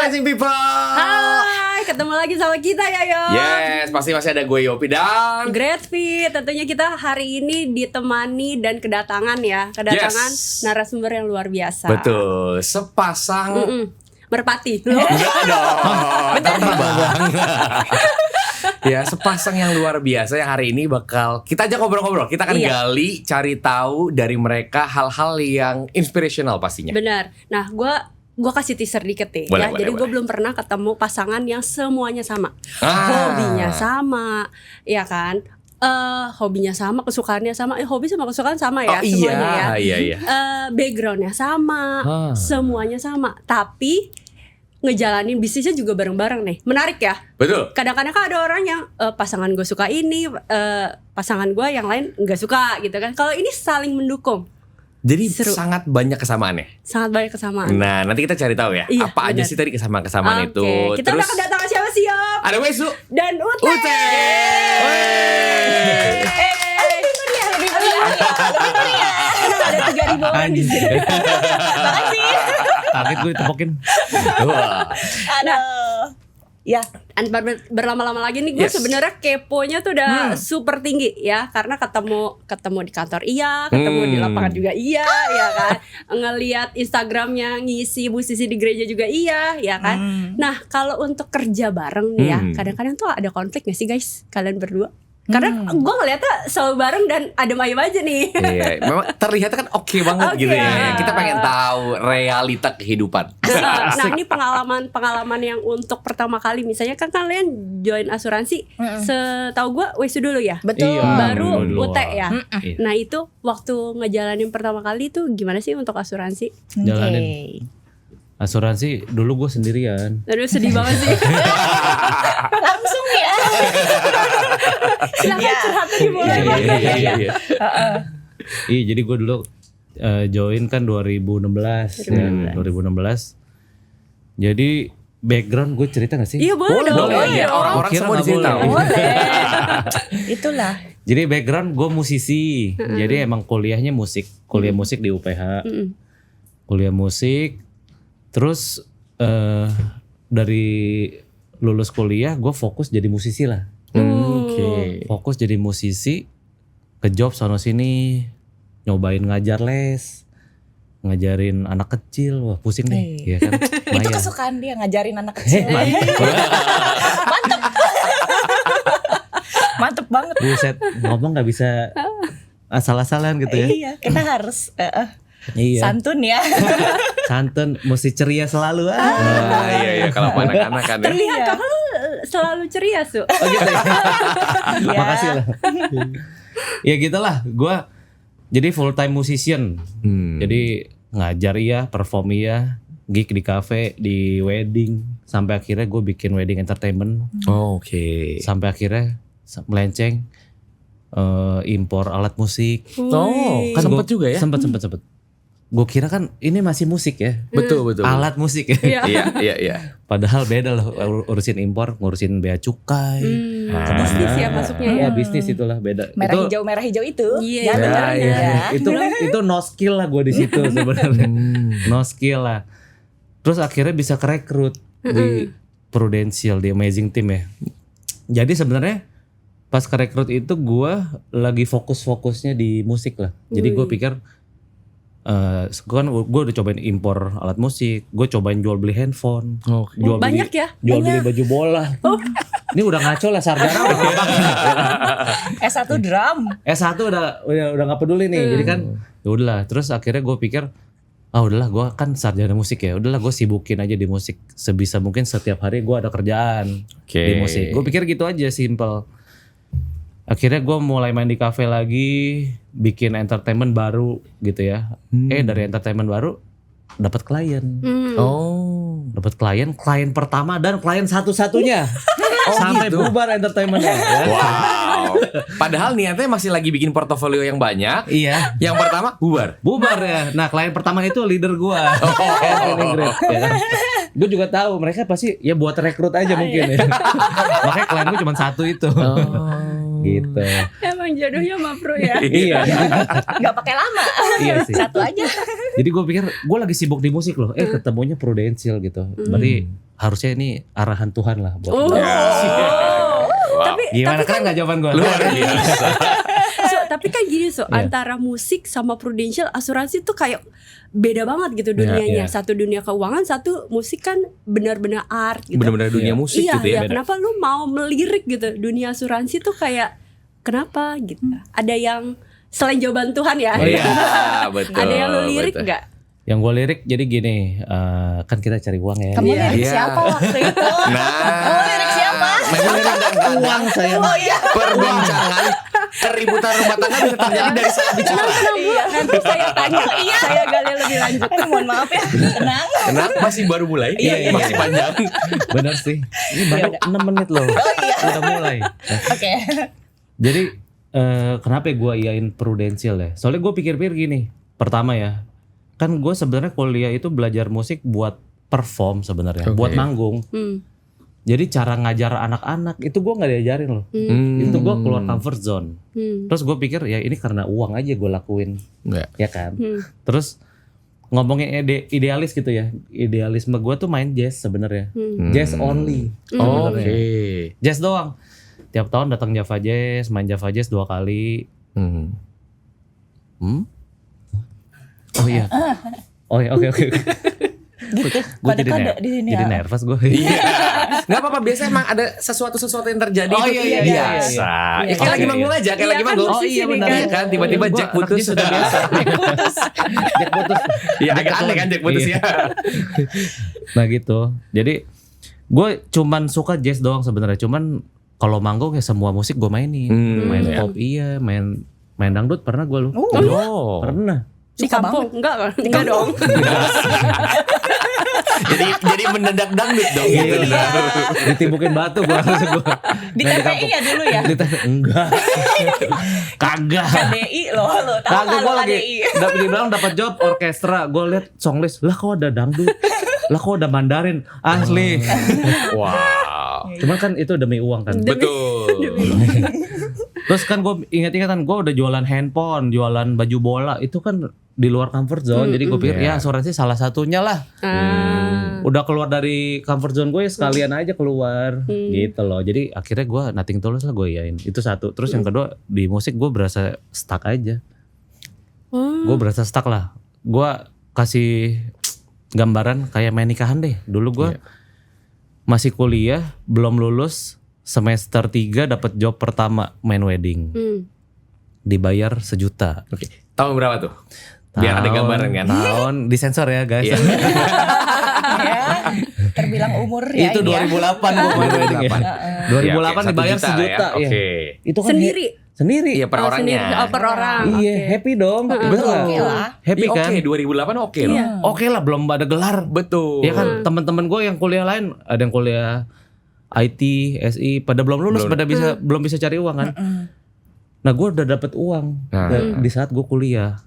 Amazing people. Hai, ketemu lagi sama kita ya Yo. Yes, pasti masih ada gue Yopi dan Great Fit. Tentunya kita hari ini ditemani dan kedatangan narasumber yang luar biasa. Betul, sepasang merpati. Enggak dong. Terbang. Ya, sepasang yang luar biasa yang hari ini bakal kita ajak ngobrol-ngobrol. Kita akan gali, cari tahu dari mereka hal-hal yang inspirational pastinya. Benar. Nah, gue kasih teaser dikit deh. Boleh. Jadi gue belum pernah ketemu pasangan yang semuanya sama. Hobinya sama, ya kan? Hobinya sama, kesukaannya sama. Hobi sama kesukaan sama ya, semuanya ya. Iya. Backgroundnya sama, semuanya sama. Tapi ngejalanin bisnisnya juga bareng-bareng nih. Menarik ya? Betul. Kadang-kadang kan ada orang yang pasangan gue suka ini, pasangan gue yang lain nggak suka gitu kan. Kalau ini saling mendukung. Jadi Seru. sangat banyak kesamaannya. Sangat banyak kesamaan. Nah, nanti kita cari tahu ya. Iya, apa aja benar. sih tadi kesamaan-kesamaan itu. Kita udah kedatangan siapa sih, Yop? Ada Wesu Dan Ute. Ute. Itu dia, lebih meriah. Ada 3.000 orang di sini. Makasih. Kaget gue ditepokin. Wah. Aduh. Ya, Berlama-lama lagi nih gue sebenarnya keponya tuh udah super tinggi ya, karena ketemu di kantor ketemu di lapangan juga ya kan, ngelihat Instagramnya ngisi musisi di gereja juga ya kan. Nah kalau untuk kerja bareng nih ya, kadang-kadang tuh ada konflik gak sih guys kalian berdua? Karena gue ngeliatnya selalu bareng dan adem ayem aja nih. Iya, memang terlihatnya kan oke banget gitu ya. Kita pengen tahu realita kehidupan. Nah ini pengalaman yang untuk pertama kali, misalnya kan kalian join asuransi, setahu gue Wesu dulu ya. betul. Iya. Baru dulu. Ute ya. Iya. Nah itu waktu ngejalanin pertama kali tuh gimana sih untuk asuransi? Jalanin. Asuransi dulu gue sendirian. Aduh sedih banget sih. Langsung ya. Silakan curhat lagi boleh. Iya. Iya, jadi gue dulu join kan 2016 ya, 2016. Jadi background gue cerita gak sih? Iya boleh dong. Boleh. Orang-orang Kira semua di nggak sini tahu. Boleh. Itulah. Jadi background gue musisi. Jadi emang kuliahnya musik, kuliah musik di UPH. Kuliah musik. Terus dari lulus kuliah gue fokus jadi musisi lah. Oke. Fokus jadi musisi, ke job sono sini, nyobain ngajar les, ngajarin anak kecil, wah pusing deh, ya kan? Itu Lumayan. kesukaan dia, ngajarin anak kecil. Mantep banget. Buset, ngomong nggak bisa asal-asalan gitu ya? Iya, kita harus Iya. santun ya. Santun, mesti ceria selalu. Iya, kalau anak-anak kan ya. Terlihat kakak lu selalu ceria Su. Oh gitu ya. Iya. Makasih lah. Ya gitulah, gue jadi full time musician. Jadi ngajar iya, perform iya, gig di cafe, di wedding, sampai akhirnya gue bikin wedding entertainment. Oke. Sampai akhirnya melenceng impor alat musik. Kan sempet juga ya. Sempet. Gue kira kan ini masih musik ya. Betul. Alat musik ya. Iya. Padahal beda loh urusin impor, ngurusin bea cukai. Bisnis ya masuknya ya. Ya bisnis itulah beda. Merah hijau itu. Iya. Ya, benar ya. Itu no skill lah gue di situ sebenarnya. No skill lah. Terus akhirnya bisa kerekrut di Prudential, di Amazing Team ya. Jadi sebenarnya pas kerekrut itu gue lagi fokusnya di musik lah. Jadi gue pikir gue udah cobain impor alat musik, gue cobain jual beli handphone, jual Banyak beli, ya? jual beli baju bola. Ini udah ngaco lah, sarjana udah S1 drum. S1 udah nggak peduli nih. Jadi kan ya udahlah. Terus akhirnya gue pikir udahlah, gue kan sarjana musik ya, udahlah gue sibukin aja di musik sebisa mungkin. Setiap hari gue ada kerjaan di musik. Gue pikir gitu aja, simple. Akhirnya gue mulai main di cafe lagi, bikin entertainment baru gitu ya. Dari entertainment baru dapat klien. Dapat klien pertama dan klien satu-satunya. Sampai gitu. bubar entertainmentnya. Ya. Wow. Padahal niatnya masih lagi bikin portofolio yang banyak. Iya. Yang pertama bubar ya. Nah, klien pertama itu leader gue. Ya kan? Gue juga tahu mereka pasti ya buat rekrut aja mungkin ya. Makanya klien gue cuma satu itu. Gitu. Emang jodohnya mah pro ya. Iya. Gak pakai lama. Iya sih. Satu aja. Jadi gue pikir gue lagi sibuk di musik loh. Ketemunya Prudential gitu. Berarti harusnya ini arahan Tuhan lah buat Oh. gue. Tapi Gimana, keren nggak jawaban gue? Luar biasa. tapi kan gini antara musik sama Prudential asuransi tuh kayak beda banget gitu dunianya. Iya. Satu dunia keuangan, satu musik kan benar-benar art gitu. Benar-benar dunia musik Iya, gitu ya. iya. Kenapa lu mau melirik gitu? Dunia asuransi tuh kayak kenapa gitu? Ada yang selain jawaban Tuhan ya? Oh iya, betul. Ada yang lu lirik betul. nggak? Yang gue lirik jadi gini, kan kita cari uang ya. Kamu lirik Iya. siapa waktu itu? Nah, Lirik siapa? memang dan Uang saya. Oh iya. perbincangan keributan rumah tangga bisa terjadi dari salah bicara. Tenang Bu, nanti saya tanya, saya gali lebih lanjut. Aduh, mohon maaf ya. Tenang. Kenapa masih baru mulai? Masih panjang. Bener sih. Ini baru 6 menit loh. Udah mulai. Oke. Jadi kenapa gue iyain Prudential ya? Soalnya gue pikir-pikir gini. Pertama ya, kan gue sebenarnya kuliah itu belajar musik buat perform sebenarnya, Oke. buat manggung. Jadi cara ngajar anak-anak itu gue nggak diajarin loh. Itu gue keluar comfort zone. Terus gue pikir ya ini karena uang aja gue lakuin, Enggak. ya kan. Terus ngomongin idealis gitu ya, idealisme gue tuh main jazz sebenarnya, jazz only. Oke. Jazz doang. Tiap tahun datang Java Jazz, main Java Jazz 2 kali. Oh iya. Oh iya, oke. Gitu. Gue Kode-kode di sini. jadi ya. nervous gue. Iya. Enggak apa-apa, biasanya emang ada sesuatu yang terjadi Oh, itu iya, biasa. Ya, kayak lagi manggung aja, kayak Iya, lagi kan manggung. musisi nih benar. Iya kan, tiba-tiba Gua Jack anak putus. jazz sudah biasa. Jack putus. Iya, agak aneh kan Jack putus ya. Nah gitu. Jadi gue cuman suka jazz doang sebenarnya. Cuman kalau manggung ya semua musik gue mainin. Main iya. pop iya, main dangdut pernah gue lu. Oh. Pernah. Di Suka kampung? Enggak kan? Enggak dong. Jadi mendadak dangdut dong gitu. Ditibukin batu gue langsung gue. Di TPI ya dulu ya. Enggak. Kagak. KDI loh, lo tahu Kagak, nggak gue lo lagi KDI? dibilang dapat job orkestra. Gue liat songlist, lah kok ada dangdut, lah kok ada Mandarin, asli. Wow. Cuman kan itu demi uang kan. Betul. Terus kan gue ingat-ingatan gue udah jualan handphone, jualan baju bola, itu kan di luar comfort zone. Jadi gue pikir ya asuransi salah satunya lah. Udah keluar dari comfort zone gue ya sekalian aja keluar gitu loh. Jadi akhirnya gue nothing tulus lah gue iyain. Itu satu. Terus yang kedua di musik gue berasa stuck aja. Gue berasa stuck lah. Gue kasih gambaran kayak main nikahan deh. Dulu gue masih kuliah, belum lulus, semester 3 dapat job pertama main wedding. Dibayar 1 juta. Oke. Tahun berapa tuh? Biar ada gambaran kan. Tahun disensor ya guys. Iya. Ya, terbilang umur ya. Itu ini ya. 2008 gue main wedding ya. 2008 dibayar 1 juta ya. Oke. Itu kan Sendiri? Sendiri. Iya per orangnya. Oh, per orang. Iya, Oke. happy dong. Betul. Oke lah. Happy Iya, kan? Oke, 2008 oke loh. Oke lah, belum ada gelar. Betul. Ya kan, teman-teman gue yang kuliah lain, ada yang kuliah IT, SI, pada belum lulus, pada belum bisa cari uang kan. Nah, gue udah dapet uang di saat gue kuliah.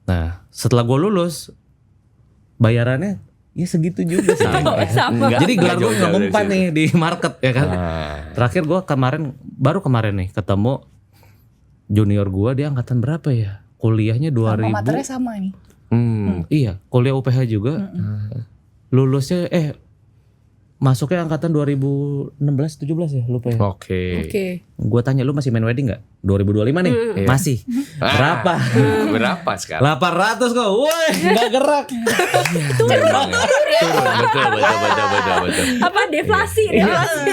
Nah, setelah gue lulus, bayarannya ya segitu juga sih. Sama. Enggak, Jadi gelar gue jauh-jauh nggak dari mempan situ. nih di market ya kan. Terakhir gue baru kemarin nih ketemu junior gue, dia angkatan berapa ya? Kuliahnya 2000. Sama materinya sama nih. Iya, kuliah UPH juga. Lulusnya masuknya angkatan 2016 17 ya, lupa ya. Oke. Gua tanya lu masih main wedding enggak? 2025 nih. Masih. Berapa? Berapa sekarang? 800 kok. Woi, enggak gerak. Turun. Betul. Apa deflasi? Deflasi.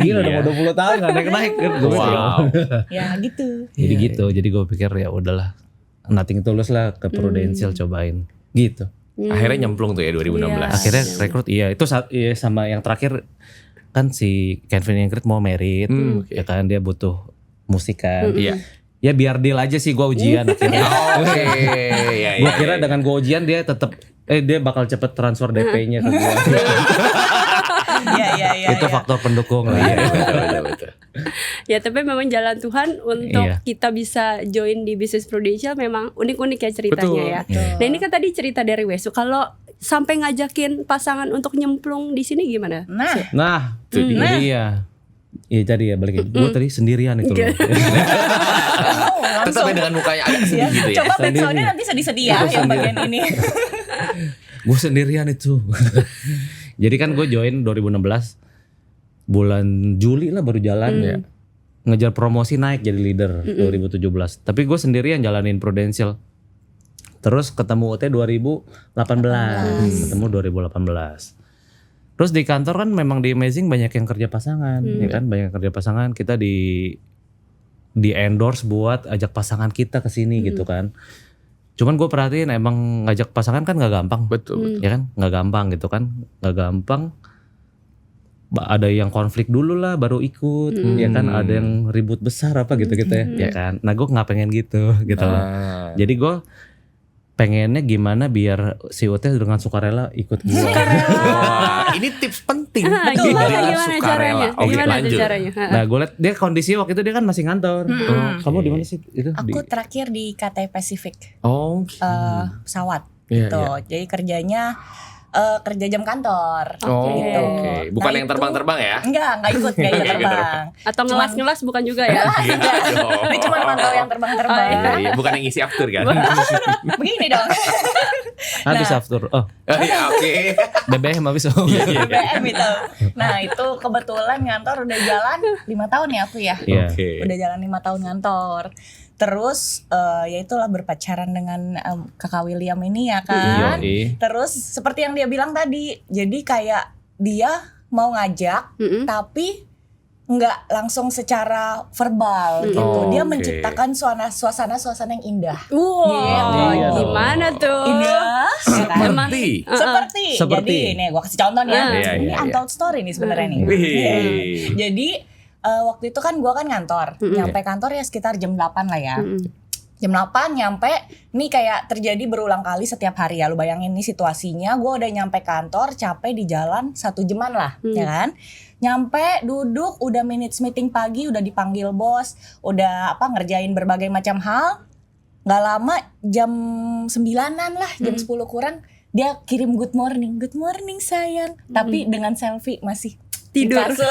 Gila udah mau 20 tahun enggak naik-naik kan. Wow. Ya gitu. Jadi gitu. Jadi gua pikir ya udahlah. Nothing tulus lah ke Prudential cobain. Gitu. Akhirnya nyemplung tuh ya 2016. Akhirnya rekrut iya itu iya, sama yang terakhir kan si Kevin Ingrid mau merit ya kan, dia butuh musik kan. Iya. Ya biar deal aja sih gua ujian akhirnya. Oke. Gua kira dengan gua ujian dia tetap dia bakal cepet transfer DP-nya ke gua. Iya. Itu faktor pendukung lah. Betul. Ya tapi memang jalan Tuhan untuk Iya. kita bisa join di bisnis Prudential memang unik-unik ya ceritanya Betul. ya. Nah ini kan tadi cerita dari Wesu. Kalau sampai ngajakin pasangan untuk nyemplung di sini gimana? Nah, itu dia. Iya jadi ya balikin. Gua tadi sendirian itu loh. Tetap ya dengan mukanya agak sedih gitu ya. Coba backsoundnya nanti sedih-sedih ya yang bagian ini. Gue sendirian itu. Jadi kan gue join 2016 bulan Juli lah baru jalan ya. Ngejar promosi naik jadi leader 2017. Tapi gue sendirian jalanin Prudential. Terus ketemu UT 2018. Ketemu 2018. Terus di kantor kan memang di Amazing banyak yang kerja pasangan, ya kan? Banyak yang kerja pasangan, kita di endorse buat ajak pasangan kita ke sini gitu kan. Cuman gue perhatiin emang ngajak pasangan kan nggak gampang, Betul. ya kan? Nggak gampang gitu kan? Nggak gampang. Ada yang konflik dulu lah baru ikut, ya kan? Ada yang ribut besar apa gitu-gitu ya kan? Nah gue nggak pengen gitu loh. Jadi gue pengennya gimana biar si UT dengan sukarela ikut gue. Wah, ini tips penting. Gimana Sukarela. caranya? Oke, Gimana tuh lanjut. caranya? Nah gue liat dia kondisi waktu itu dia kan masih ngantor. Kamu di mana sih itu? Aku terakhir di KT Pacific Oh, pesawat Iya, gitu. iya. Jadi kerjanya kerja jam kantor. Oh, gitu. oke. Bukan Nah, yang itu- terbang-terbang ya? Enggak ikut terbang. Atau Cuman- ngelas-ngelas bukan juga ya? Iya dong. Ini cuma mantau yang terbang-terbang. Iya, iya. Bukan yang ngisi after kan? Begini dong. Habis after. Oh, Iya, oke. BBM habis. Oh. BBM itu. Nah itu kebetulan ngantor udah jalan 5 tahun ya aku ya. Iya. Oke. Udah jalan 5 tahun ngantor. Terus ya itulah berpacaran dengan kakak William ini ya kan. Yoi. Terus seperti yang dia bilang tadi, jadi kayak dia mau ngajak tapi nggak langsung secara verbal gitu. Oh, Dia oke. menciptakan suasana yang indah. Wow, Iya dong. gimana tuh? Indah, ya kan? Seperti. Seperti. Seperti. Jadi nih gue kasih contoh nih ya. Iya, Ini iya, untold story nih sebenarnya nih. Wih. Iya. Jadi waktu itu kan gue kan ngantor. Nyampe kantor ya sekitar jam 8 lah ya. Jam 8 nyampe, nih kayak terjadi berulang kali setiap hari ya. Lu bayangin nih situasinya, gue udah nyampe kantor, capek di jalan 1 jaman lah, ya kan. Nyampe, duduk, udah minutes meeting pagi, udah dipanggil bos, udah ngerjain berbagai macam hal. Gak lama, jam 9-an lah, jam 10 kurang, dia kirim good morning sayang. Tapi dengan selfie masih Tidur. di kasur.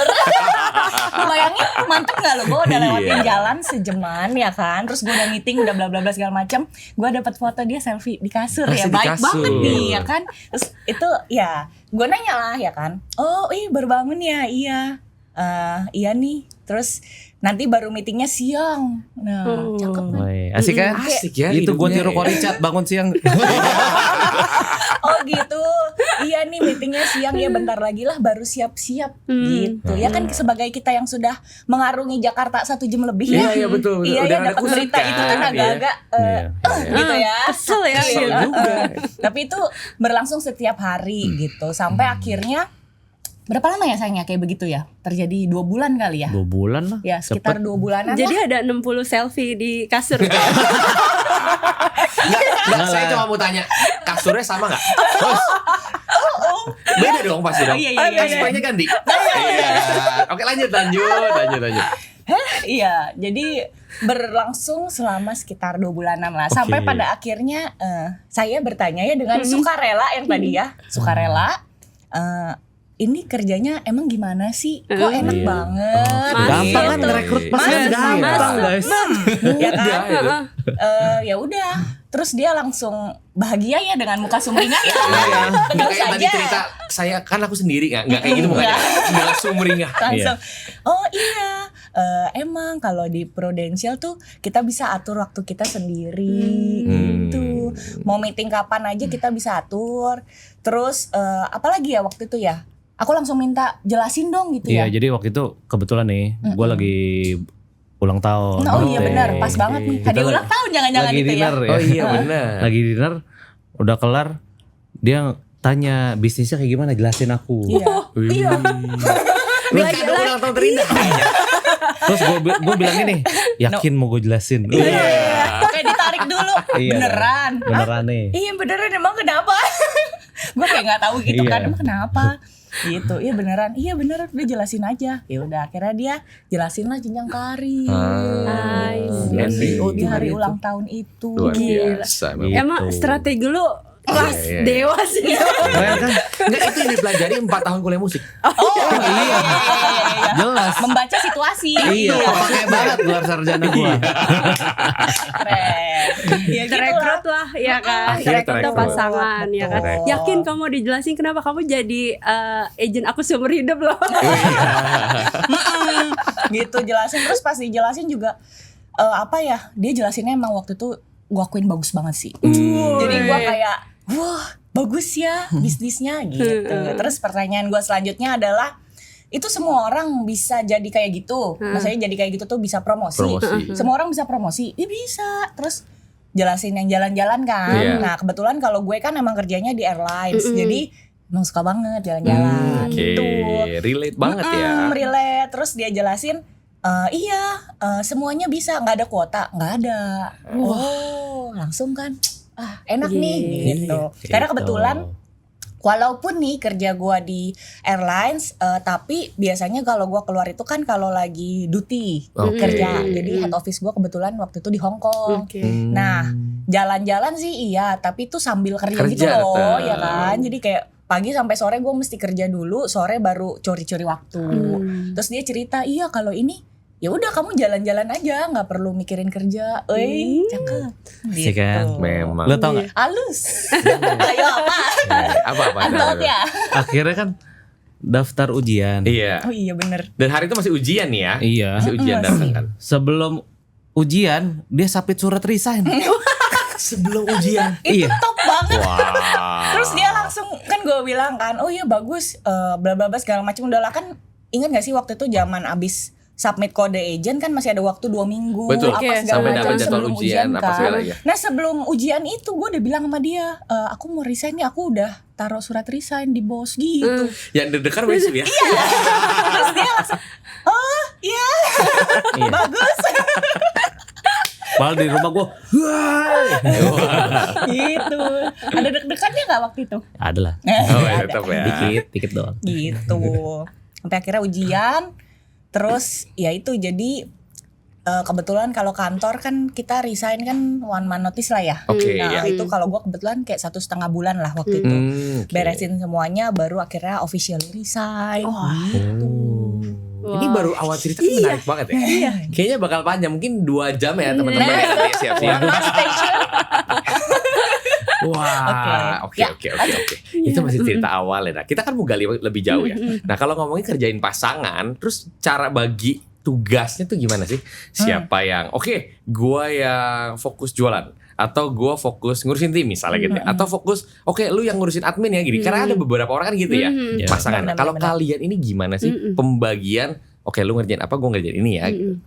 Lu bayangin mantep gak lo? Gue udah lewatin Iya. jalan sejaman ya kan. Terus gue udah meeting, udah bla bla bla segala macam. Gue dapet foto dia selfie di kasur Masih ya. di Baik kasur. banget nih ya kan. Terus itu ya gue nanya lah ya kan. Oh baru bangun ya? Iya. Iya nih. Terus nanti baru meetingnya siang. Nah cakep kan. Woi, asik kan? Asik ya. Itu gue hidupnya tiru ya. Koricat bangun siang. Oh gitu. Iya nih meetingnya siang ya, bentar lagi lah baru siap-siap gitu. Ya kan sebagai kita yang sudah mengarungi Jakarta 1 jam lebih ya. Iya, betul. Iya Udah ya, ada dapat berita kusikan, itu kan iya. agak-agak gitu ya. Kesel ya. Kesel Iya. juga. Tapi itu berlangsung setiap hari gitu sampai akhirnya berapa lama ya sayangnya kayak begitu ya? Terjadi 2 bulan kali ya? 2 bulan lah. Ya sekitar 2 bulanan Jadi lah. ada 60 selfie di kasur. Nggak, saya cuma mau tanya, kasurnya sama nggak? Terus, beda dong pasti dong. Iya, iya, iya, iya. Spray-nya ganti. Iya. Oke, lanjut. Iya, jadi berlangsung selama sekitar 2 bulanan lah. Sampai pada akhirnya saya bertanya ya dengan sukarela yang tadi ya, sukarela. Ini kerjanya emang gimana sih? Kok enak Iya. banget? Gampang kan gitu. ngerekrut pasangan Mas, gampang guys. Ya kan? Udah, gitu. Ya udah. Terus dia langsung bahagia ya dengan muka sumringah ya. Iya. Nggak Tentu kayak tadi saja. cerita, saya kan aku sendiri nggak kayak gitu mukanya. Udah sumringah. Langsung, oh iya, emang kalau di Prudential tuh kita bisa atur waktu kita sendiri gitu. Mau meeting kapan aja kita bisa atur. Terus apalagi ya waktu itu ya, aku langsung minta jelasin dong gitu Iya, ya. jadi waktu itu kebetulan nih, gue lagi ulang tahun. Oh iya Oke. benar, pas banget nih. Kita Hadiah ulang tahun jangan-jangan lagi itu ya. dinner ya. Oh iya benar. Lagi dinner, udah kelar, dia tanya bisnisnya kayak gimana, jelasin aku. Iya. Iya. Ini kado ulang tahun terindah. Terus gue bilang gini, yakin mau gue jelasin? Iya. Oke ditarik dulu. Iya. Beneran. Beneran nih. Iya beneran emang kenapa? Gue kayak nggak tahu gitu Iya. kan emang kenapa? Gitu. Iya beneran udah jelasin aja. Ya udah akhirnya dia jelasin lah jenjang karir. Nice. Gitu. Oh, Di hari itu. ulang tahun itu. Luar Gila. biasa. Gitu. Emang strategi lu kelas Iya. dewa sih. Keren kan? Enggak, itu yang dipelajari 4 tahun kuliah musik. Iya. Jelas. Membaca situasi. Iya, pakai banget gelar sarjana gua. Keren. Ya gitu Terekrut lah ya kan. Akhirnya Terekrut terekrut. pasangan ya kan. Betul. Yakin kamu dijelasin kenapa kamu jadi agent aku seumur hidup loh. Gitu jelasin, terus pas dijelasin juga apa ya, dia jelasinnya emang waktu itu gua akuin bagus banget sih. Jadi gua kayak wah bagus ya bisnisnya gitu. Terus pertanyaan gua selanjutnya adalah itu semua orang bisa jadi kayak gitu. Maksudnya jadi kayak gitu tuh bisa promosi. Semua orang bisa promosi. Iya bisa. Terus jelasin yang jalan-jalan kan. Iya. Nah kebetulan kalau gue kan emang kerjanya di airlines. Jadi emang suka banget jalan-jalan Oke, gitu. relate banget ya. Relate. Terus dia jelasin semuanya bisa, nggak ada kuota, nggak ada. Oh, langsung kan, enak nih gitu. Karena kebetulan, walaupun nih kerja gua di airlines, tapi biasanya kalau gua keluar itu kan kalau lagi duty kerja. Jadi head office gua kebetulan waktu itu di Hong Kong. Nah, jalan-jalan sih iya, tapi itu sambil kerja gitu loh, ya kan. Jadi kayak pagi sampai sore gue mesti kerja dulu, sore baru curi-curi waktu. Terus dia cerita, iya kalau ini ya udah kamu jalan-jalan aja, nggak perlu mikirin kerja. Cakep. Sih kan? Memang. Lo tau gak? Halus. Ayo apa? Apa? Antot ya. Akhirnya kan daftar ujian. Iya. Oh iya bener. Dan hari itu masih ujian nih ya. Iya. Masih ujian datang kan. Sebelum ujian dia submit surat resign. Sebelum ujian. Itu Iya. top banget. Wow. Terus dia langsung kan gue bilang kan, oh iya bagus, bla bla bla segala macam. Udah lah kan, ingat gak sih waktu itu zaman abis submit kode agent kan masih ada waktu 2 minggu. Betul. Apa segala Sampai macam dapat jadwal sebelum ujian, apa kan. segala ya. Nah sebelum ujian itu gue udah bilang sama dia, aku mau resign nih, aku udah taruh surat resign di bos gitu. Yang deg-degan wes ya. Terus dia langsung, oh iya bagus. Padahal di rumah gue, Gitu. Ada deg-degannya gak waktu itu? ada lah. Oh, ya, tetap ya. Dikit doang. Gitu. Sampai akhirnya ujian. Terus ya itu jadi kebetulan kalau kantor kan kita resign kan 1 month notice lah ya. Oke, Nah iya. itu kalau gue kebetulan kayak 1,5 bulan lah waktu itu. Oke. Beresin semuanya baru akhirnya officially resign. Gitu. Ini baru awal cerita kan menarik banget ya. Iya. Kayaknya bakal panjang, mungkin 2 jam ya teman-teman ya. Nanti siap-siap. Wah, oke. Itu masih cerita awal ya. Nah, kita kan mau gali lebih jauh ya. Nah, kalau ngomongin kerjain pasangan, terus cara bagi tugasnya tuh gimana sih? Siapa yang gua yang fokus jualan, atau gua fokus ngurusin tim misalnya gitu ya. Atau fokus lu yang ngurusin admin ya gini. Karena ada beberapa orang kan gitu ya. Pasangan. Benar, Kalau benar. kalian ini gimana sih pembagian? Lu ngerjain apa, gua ngerjain ini ya. Gitu.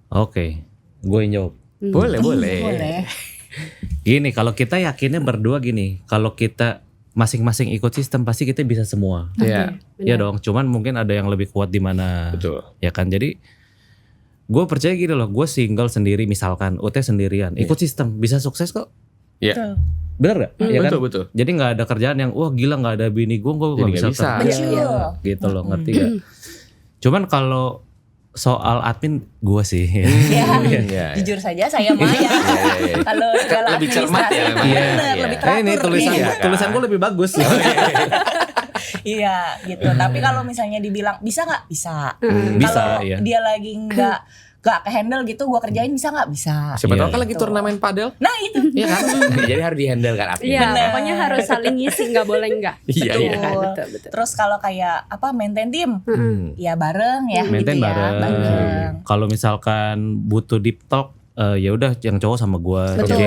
Oke, gue yang jawab. Boleh. Boleh. Gini, kalau kita yakinnya berdua gini, kalau kita masing-masing ikut sistem pasti kita bisa semua. Iya. Ya dong, cuman mungkin ada yang lebih kuat di mana. Betul. Ya kan, jadi gue percaya gitu loh, gue single sendiri misalkan, UT sendirian, ikut sistem bisa sukses kok. Iya. Bener gak? Ya kan? Betul. Jadi gak ada kerjaan yang wah gila gak ada bini gue Jadi gak nggak bisa bisa. kerja. Betul. Gitu loh, ngerti gak? Cuman kalau soal admin gue sih. Iya. Jujur saja saya Maya. Kalau segala Lebih cermat ya administrasi, memang. bener, Iya. lebih Eh, teratur. ini tulisan Iya. tulisan gue lebih bagus. Iya gitu. Tapi kalau misalnya dibilang bisa nggak? Bisa. Bisa, Kalau iya. dia lagi nggak kehandle gitu, gua kerjain bisa nggak? Bisa. Siapa tahu Iya, kan lagi turnamen padel. Nah itu. Iya kan? Jadi harus dihandle kan admin. Iya, Bener. pokoknya harus saling ngisi, nggak boleh enggak. Iya, Betul. iya. Betul. Terus kalau kayak apa maintain tim, Hmm. ya bareng ya. Maintain gitu ya, bareng. bareng. Kalau misalkan butuh deep talk, ya udah yang cowok sama gue. Betul.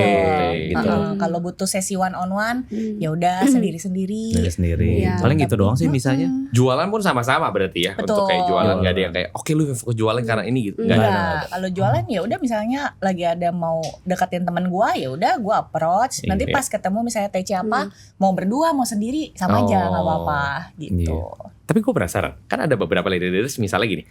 Gitu. Kalau butuh sesi one on one, ya udah sendiri-sendiri. Sendiri. Iya. Paling gitu doang sih bisanya. Jualan pun sama-sama berarti ya. Betul. Untuk kayak jualan nggak ada yang kayak oke lu yang fokus jualan karena ini gitu. Nggak ada. Enggak, kalau jualan ya udah misalnya lagi ada mau deketin temen gua ya udah gua approach. Nanti Iya. pas ketemu misalnya TC apa, mau berdua mau sendiri sama aja nggak Oh. apa-apa gitu. Tapi gue penasaran, kan ada beberapa leaders misalnya gini,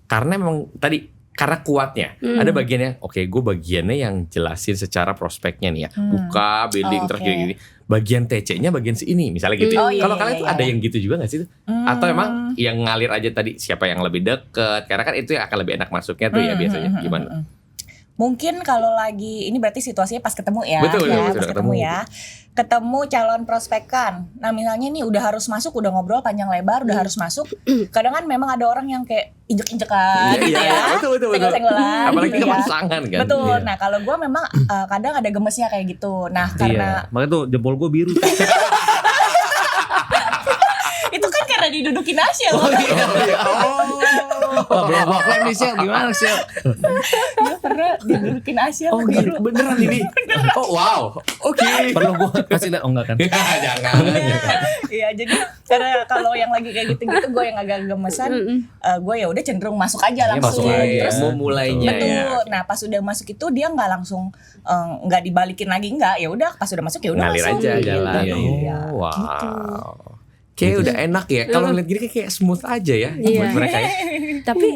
karena memang tadi karena kuatnya, ada bagiannya, gue bagiannya yang jelasin secara prospeknya nih ya, buka, building, terus Oke. gini-gini. Bagian TC-nya bagian ini, misalnya gitu. Oh, iya, Kalau iya, kalian iya, tuh ada iya. yang gitu juga gak sih tuh? Atau emang yang ngalir aja tadi siapa yang lebih deket? Karena kan itu yang akan lebih enak masuknya tuh ya biasanya. Gimana? Mungkin kalau lagi ini berarti situasinya pas ketemu ya, Betul, ya betul, pas ketemu ya. Ketemu calon prospekan. Nah, misalnya nih udah harus masuk, udah ngobrol panjang lebar, udah harus masuk. Kadang kan memang ada orang yang kayak injek-injekan gitu ya. Betul. Senggol-senggolan Apalagi gitu ke ya. pasangan kan. Betul. Iya. Nah, kalau gue memang kadang ada gemesnya kayak gitu. Nah, karena Makanya tuh jempol gue biru. itu kan karena didudukin Asia loh. Wah, belum gua klaim nih Syel, gimana Syel? Gue pernah didudukin Asia. Oh gitu, beneran ini. Oh wow, oke. Perlu gua kasih lihat? Oh enggak kan? Jangan. Iya, jadi karena kalau yang lagi kayak gitu-gitu gue yang agak gemesan, gue ya udah cenderung masuk aja langsung. Masuk aja. Terus Mulainya betul. ya. Nah, pas udah masuk itu dia nggak langsung nggak dibalikin lagi, nggak. Ya udah pas udah masuk ya udah Ngalir masuk. aja gitu. jalan. Iya, Oh, wow. gitu. Kayak udah enak ya. Kalau ngeliat gini kayak smooth aja ya Iya. buat mereka ya. Tapi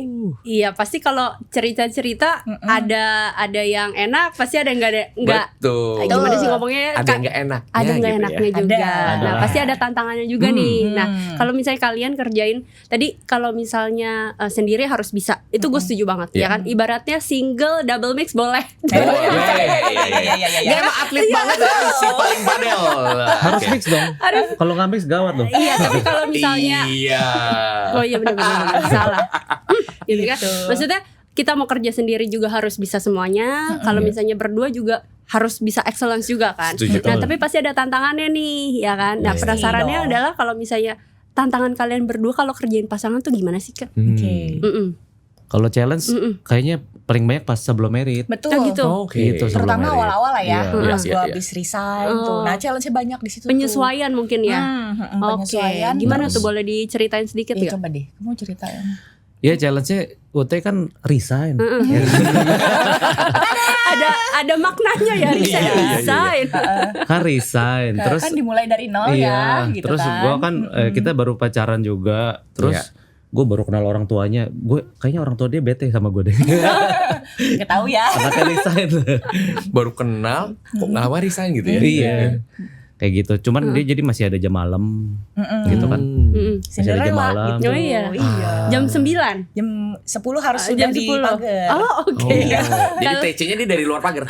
iya pasti kalau cerita-cerita ada yang enak, pasti ada yang enggak. Betul. Gimana sih ngomongnya? Ada yang nggak enak. Ada nggak enaknya juga. Ada. Nah, pasti ada tantangannya juga nih. Nah, kalau misalnya kalian kerjain tadi kalau misalnya sendiri harus bisa. Itu gue setuju banget ya kan. Ibaratnya single, double mix boleh. Iya. Dia emang atlet banget ya, si paling padel. Harus mix dong. Kalau nggak mix gawat dong. Iya, tapi kalau misalnya Iya. oh iya benar salah. Gitu kan. Maksudnya kita mau kerja sendiri juga harus bisa semuanya. Kalau misalnya berdua juga harus bisa excellence juga kan. Setuju. Nah, tapi pasti ada tantangannya nih, ya kan. Nah, penasarannya dong. adalah kalau misalnya tantangan kalian berdua kalau kerjain pasangan tuh gimana sih, Kak? Oke. Kalau challenge kayaknya paling banyak pas sebelum merit. Betul. Oh, gitu. Oke. Gitu, sebelum Terutama merit. awal-awal lah ya. Iya. Pas Iya, gue iya. habis resign tuh. Oh. Nah, challenge-nya banyak di situ. Penyesuaian mungkin ya. Oke. Penyesuaian. Gimana Terus- tuh boleh diceritain sedikit Iya, nggak? coba deh. Kamu ceritain. Ya challenge-nya UT kan resign. Ada maknanya ya resign. Kan resign. Terus kan dimulai dari nol iya, ya gitu terus kan. gua kan kita baru pacaran juga. Terus Iya. gue baru kenal orang tuanya. Gue kayaknya orang tua dia bete sama gue deh. Nggak tahu ya. Anaknya resign. Baru kenal kok nggak lama resign gitu ya. Iya. Kayak gitu. Cuman dia jadi masih ada jam malam gitu kan. Masih ada jam malam. Oh iya. Jam 9. Jam 10 harus sudah Jam di 10. pagar. Oh, oke. Jadi Kalau- TC-nya dia dari luar pagar.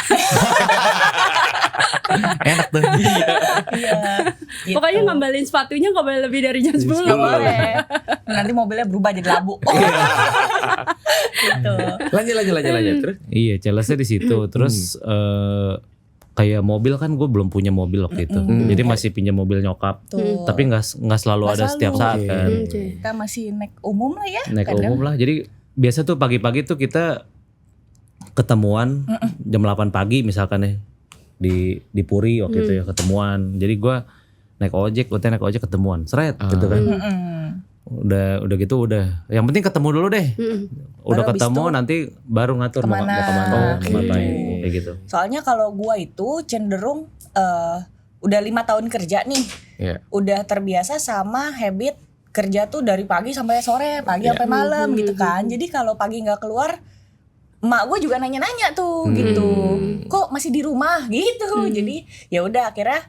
Enak tuh. Iya. Gitu. Pokoknya ngambilin sepatunya nggak boleh lebih dari jam 10. Nggak boleh. Nanti mobilnya berubah jadi labu. Gitu. Lanjut. Terus? Iya, challenge-nya di situ. Terus kayak mobil kan gue belum punya mobil waktu itu. Jadi masih pinjam mobil nyokap. Tuh. Tapi nggak selalu Nggak ada selalu. setiap saat kan. Kita masih naik umum lah ya. Naik kadang. umum lah. Jadi biasa tuh pagi-pagi tuh kita ketemuan jam 8 pagi misalkan ya di Puri waktu itu ya ketemuan. Jadi gue naik ojek ketemuan. Seret gitu kan. Udah gitu udah. Yang penting ketemu dulu deh. Udah Baru abis ketemu itu nanti baru ngatur mau kemana. kemana, Oke. mau ngapain kayak gitu. Soalnya kalau gua itu cenderung udah 5 tahun kerja nih. Iya. Udah terbiasa sama habit kerja tuh dari pagi sampai sore, pagi sampai malam gitu kan. Jadi kalau pagi nggak keluar, emak gue juga nanya-nanya tuh gitu. Kok masih di rumah gitu. Jadi ya udah akhirnya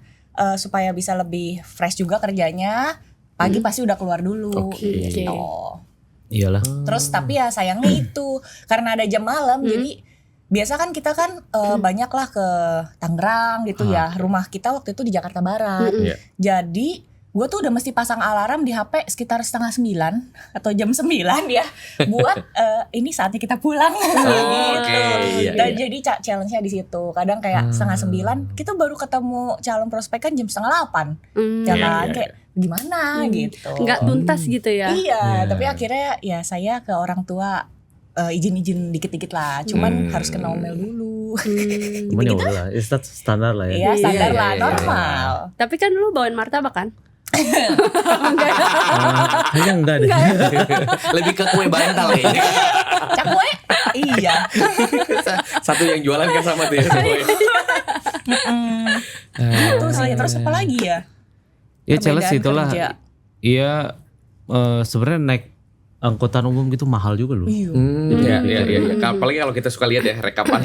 supaya bisa lebih fresh juga kerjanya, pagi pasti udah keluar dulu Oke. gitu. Iyalah. Terus tapi ya sayangnya itu karena ada jam malam jadi biasa kan kita kan banyak lah ke Tangerang gitu ya. Rumah kita waktu itu di Jakarta Barat. Iya. Jadi gue tuh udah mesti pasang alarm di HP sekitar 8:30 atau jam 9 ya buat ini saatnya kita pulang. Gitu. iya, Dan iya. jadi challenge-nya di situ. Kadang kayak 8:30 kita baru ketemu calon prospek kan jam 7:30. Ya kan iya, kayak gimana gitu. Nggak tuntas gitu ya. Iya, tapi akhirnya ya saya ke orang tua izin-izin dikit-dikit lah. Cuman harus kena omel dulu. Cuman ya udah lah, itu standar lah ya. Iya, standar Iya, lah, iya, normal. Tapi kan lu bawain martabak kan? Kayaknya enggak deh. Lebih ke kue bantal ya. Cakwe? Iya. Satu yang jualan kan sama tuh ya. Itu sih. Terus apa lagi ya? Ya challenge Perbedaan itulah. kerja. Iya sebenarnya naik angkutan umum gitu mahal juga loh. Iya. Apalagi kalau kita suka lihat ya rekapan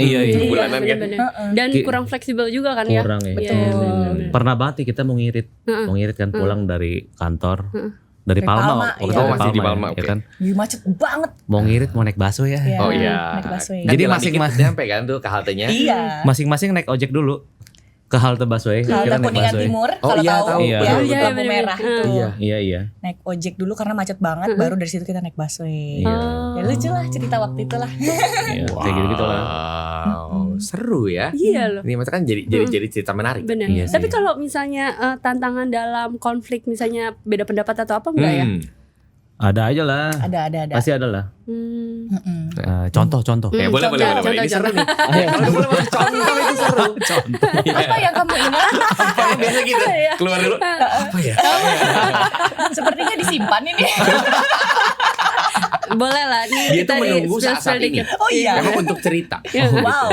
bulanan kan. bener-bener. Dan kurang fleksibel juga kan ya. Kurang ya. Betul. Pernah banget nih kita mau ngirit kan pulang dari kantor. Dari Palma, Palma, waktu iya. dari Masih di Palma, ya oke. kan. Di macet banget. Mau ngirit mau naik busway ya. Iya. Oh iya. Naik busway. Kan Jadi jalan masing-masing- dikit nyampe kan tuh ke haltenya. Iya. Masing-masing naik ojek dulu ke halte busway. Halte Kita naik Kuningan busway. Timur Oh, kalau iya, tahu tahu. Iya. ya, Iya, iya, lampu bener-bener. merah itu. Iya. Iya. Naik ojek dulu karena macet banget, baru dari situ kita naik busway. Iya. Ya lucu lah cerita waktu itu lah. Iya, kayak gitu lah. Wow, seru ya. Iya loh. Ini maksudnya kan jadi cerita menarik. Benar. Iya sih. Tapi kalau misalnya tantangan dalam konflik misalnya beda pendapat atau apa enggak ya? Ada aja lah. Ada. Pasti ada lah. Hmm. Mm-mm. Contoh. Ya, boleh. Contoh. Ini seru nih. Ayo. Boleh contoh itu seru. Apa yang kamu ingat? Apa yang biasa gitu? Iya. Keluar dulu. Apa ya? Sepertinya disimpan ini. Boleh lah nih Dia kita tuh menunggu di- saat spill ini. dikit. Oh iya. Memang untuk cerita. Wow.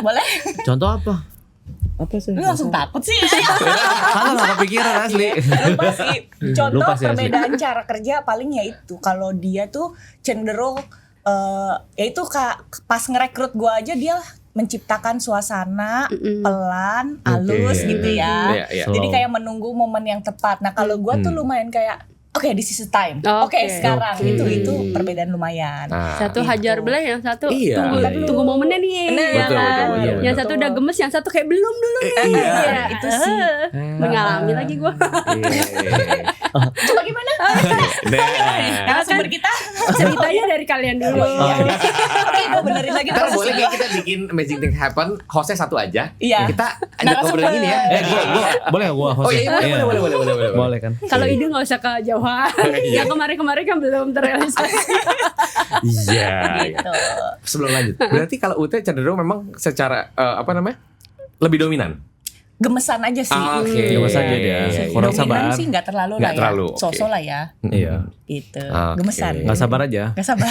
Boleh? Contoh apa? Apa sih? Lu langsung takut sih. Salah nggak kepikiran asli. Lupa sih. Contoh Lupa sih, asli. perbedaan cara kerja paling ya itu. Kalau dia tuh cenderung ya itu pas ngerekrut gua aja dia menciptakan suasana pelan, halus Oke. gitu ya. Iya. Jadi Slow. kayak menunggu momen yang tepat. Nah, kalau gua tuh lumayan kayak oke, this is the time. Oke, Oke. sekarang Oke. itu perbedaan lumayan. Nah, Satu Gitu. hajar belah, yang satu Iya. tunggu momennya nih. Bener. Ya Betul, kan? betul, Yang betul. satu udah gemes, yang satu kayak belum dulu nih. Iya. Ya, Itu sih. Mengalami lagi gua. Coba gimana? Nah, sumber kita. Ceritanya dari kalian dulu. Iya. Oke, gua benerin lagi Ntar proses boleh gua. nggak kita bikin Amazing Things Happen, hostnya satu aja. Iya. Kita ajak Narasumber. ngobrol gini ya. Gua boleh nggak gua host? Oh iya, boleh. Boleh kan? Kalau ide nggak usah kejauhan. Iya. Yang kemarin-kemarin kan belum terrealisasi. Iya. Gitu. Sebelum lanjut, berarti kalau UT cenderung memang secara lebih dominan. Gemesan aja sih. Oke. Gemes aja dia. Iya, Kurang Dominan sabar. sih nggak terlalu Nggak lah ya. terlalu, oke. Sosok lah ya. Iya. Gitu. Oke. Gemesan. Nggak sabar aja. Gak sabar.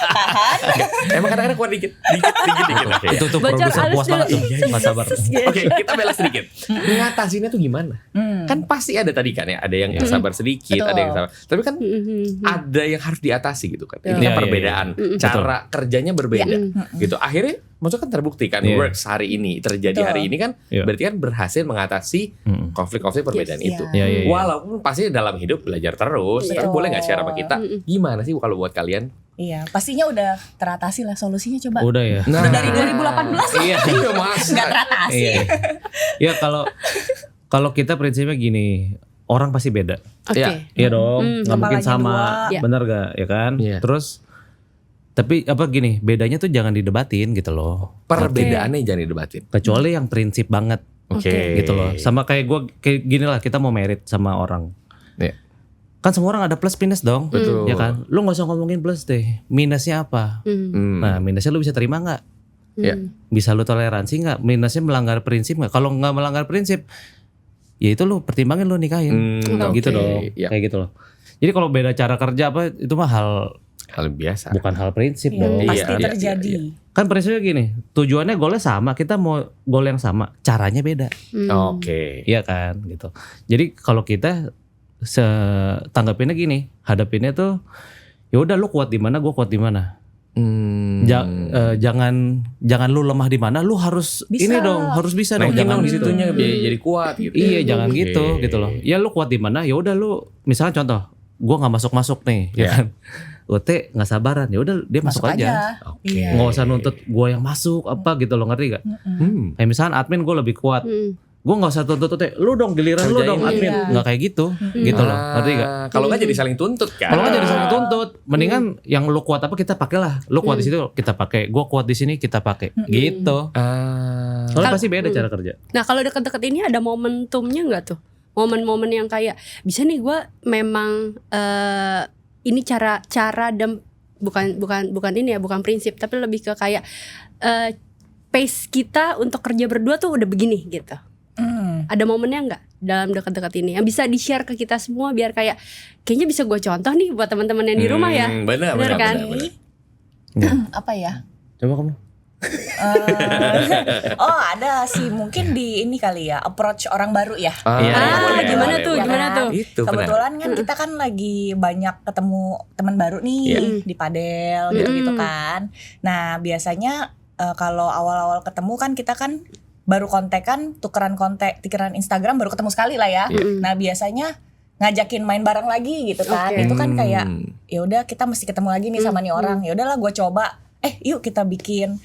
Tahan. Emang kadang-kadang kuat dikit. Oke. Itu tuh Bocor produser halus puas banget tuh. dulu. Nggak sabar. Oke, kita balas sedikit. Ngatasinnya tuh gimana? Kan pasti ada tadi kan ya, ada yang sabar sedikit, Betul. ada yang sabar. Tapi kan ada yang harus diatasi gitu kan. Ini kan Iya, perbedaan, cara kerjanya berbeda gitu. Akhirnya maksudnya kan terbukti kan Iya. works hari ini, terjadi Betul. hari ini kan Iya. berarti kan berhasil mengatasi konflik-konflik perbedaan Yes, itu. iya. Iya. Walaupun pasti dalam hidup belajar terus. Tapi Betul. boleh nggak share sama kita gimana sih kalau buat kalian? Iya, pastinya udah teratasi lah solusinya coba. Udah ya. Udah dari 2018 Iya, iya Mas. nggak teratasi. Iya. Ya kalau kita prinsipnya gini, orang pasti beda. Oke. Iya. Iya dong, nggak mungkin Kepalanya sama, dua. Iya. bener gak ya kan? Iya. Terus tapi apa gini, bedanya tuh jangan didebatin gitu loh. Perbedaannya jangan didebatin. Kecuali yang prinsip banget Oke. gitu loh. Sama kayak gue kayak gini lah, kita mau merit sama orang. Iya. Kan semua orang ada plus minus dong. Betul. Ya kan? Lu gak usah ngomongin plus deh. Minusnya apa? Nah, minusnya lu bisa terima gak? Ya. Bisa lu toleransi gak? Minusnya melanggar prinsip gak? Kalau gak melanggar prinsip, ya itu lu pertimbangin lu nikahin. Gitu oke. dong. Iya. Kayak gitu loh. Jadi kalau beda cara kerja apa itu mah Hal biasa. bukan hal prinsip Iya, dong. pasti Iya, iya, terjadi. iya, Kan prinsipnya gini, tujuannya goalnya sama, kita mau goal yang sama, caranya beda. Oke. Iya kan gitu. Jadi kalau kita tanggapinnya gini, hadapinnya tuh ya udah lu kuat di mana, gua kuat di mana. Jangan lu lemah di mana, lu harus Bisa. ini dong, harus bisa dong. Naikin Jangan dong di gitu. situnya jadi kuat gitu. Iya, jangan Oke. gitu loh. Ya lu kuat di mana, ya udah lu misalnya contoh, gua nggak masuk nih, ya Iya. kan. UT nggak sabaran, ya udah dia masuk aja. Oke. Iya. Nggak usah nuntut gua yang masuk apa gitu loh, ngerti gak? Kayak misalnya admin gue lebih kuat, gue nggak usah tuntut lu dong giliran lu Kerjain. dong admin, Iya. nggak kayak gitu, gitu loh, ngerti gak? Kalau nggak jadi saling tuntut kan. Kalau nggak jadi saling tuntut, mendingan yang lu kuat apa kita pakai lah, lu kuat di situ kita pakai, gue kuat di sini kita pakai, gitu. Soalnya pasti beda cara kerja. Nah kalau deket-deket ini ada momentumnya nggak tuh? Momen-momen yang kayak bisa nih gue memang ini cara dan bukan ini ya, bukan prinsip, tapi lebih ke kayak pace kita untuk kerja berdua tuh udah begini gitu. Ada momennya nggak dalam dekat-dekat ini yang bisa di-share ke kita semua biar kayaknya bisa gue contoh nih buat teman-teman yang di rumah ya. Benar kan? Apa ya? Coba kamu. Oh ada sih mungkin di ini kali ya, approach orang baru ya. Gimana tuh? Ya Gimana kan? tuh? Itu Kebetulan kan kita kan lagi banyak ketemu teman baru nih di Padel gitu kan. Nah biasanya kalau awal-awal ketemu kan kita kan baru kontekan, tukeran Instagram baru ketemu sekali lah ya. Nah biasanya ngajakin main bareng lagi gitu kan. Itu kan kayak ya udah kita mesti ketemu lagi nih sama nih orang. Ya udahlah gue coba. Yuk kita bikin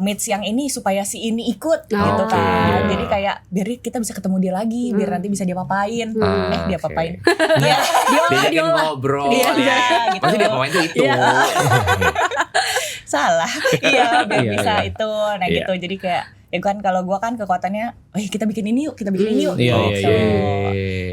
meets yang ini supaya si ini ikut gitu kan. Jadi kayak biar kita bisa ketemu dia lagi, biar nanti bisa dia papain. Dia papain. Dia ngobrol gitu. Pasti dia papain tuh itu. Salah. Iya, biar bisa itu. Nah gitu. Jadi kayak ya kan kalau gue kan kekuatannya, kita bikin ini yuk, kita bikin ini yuk.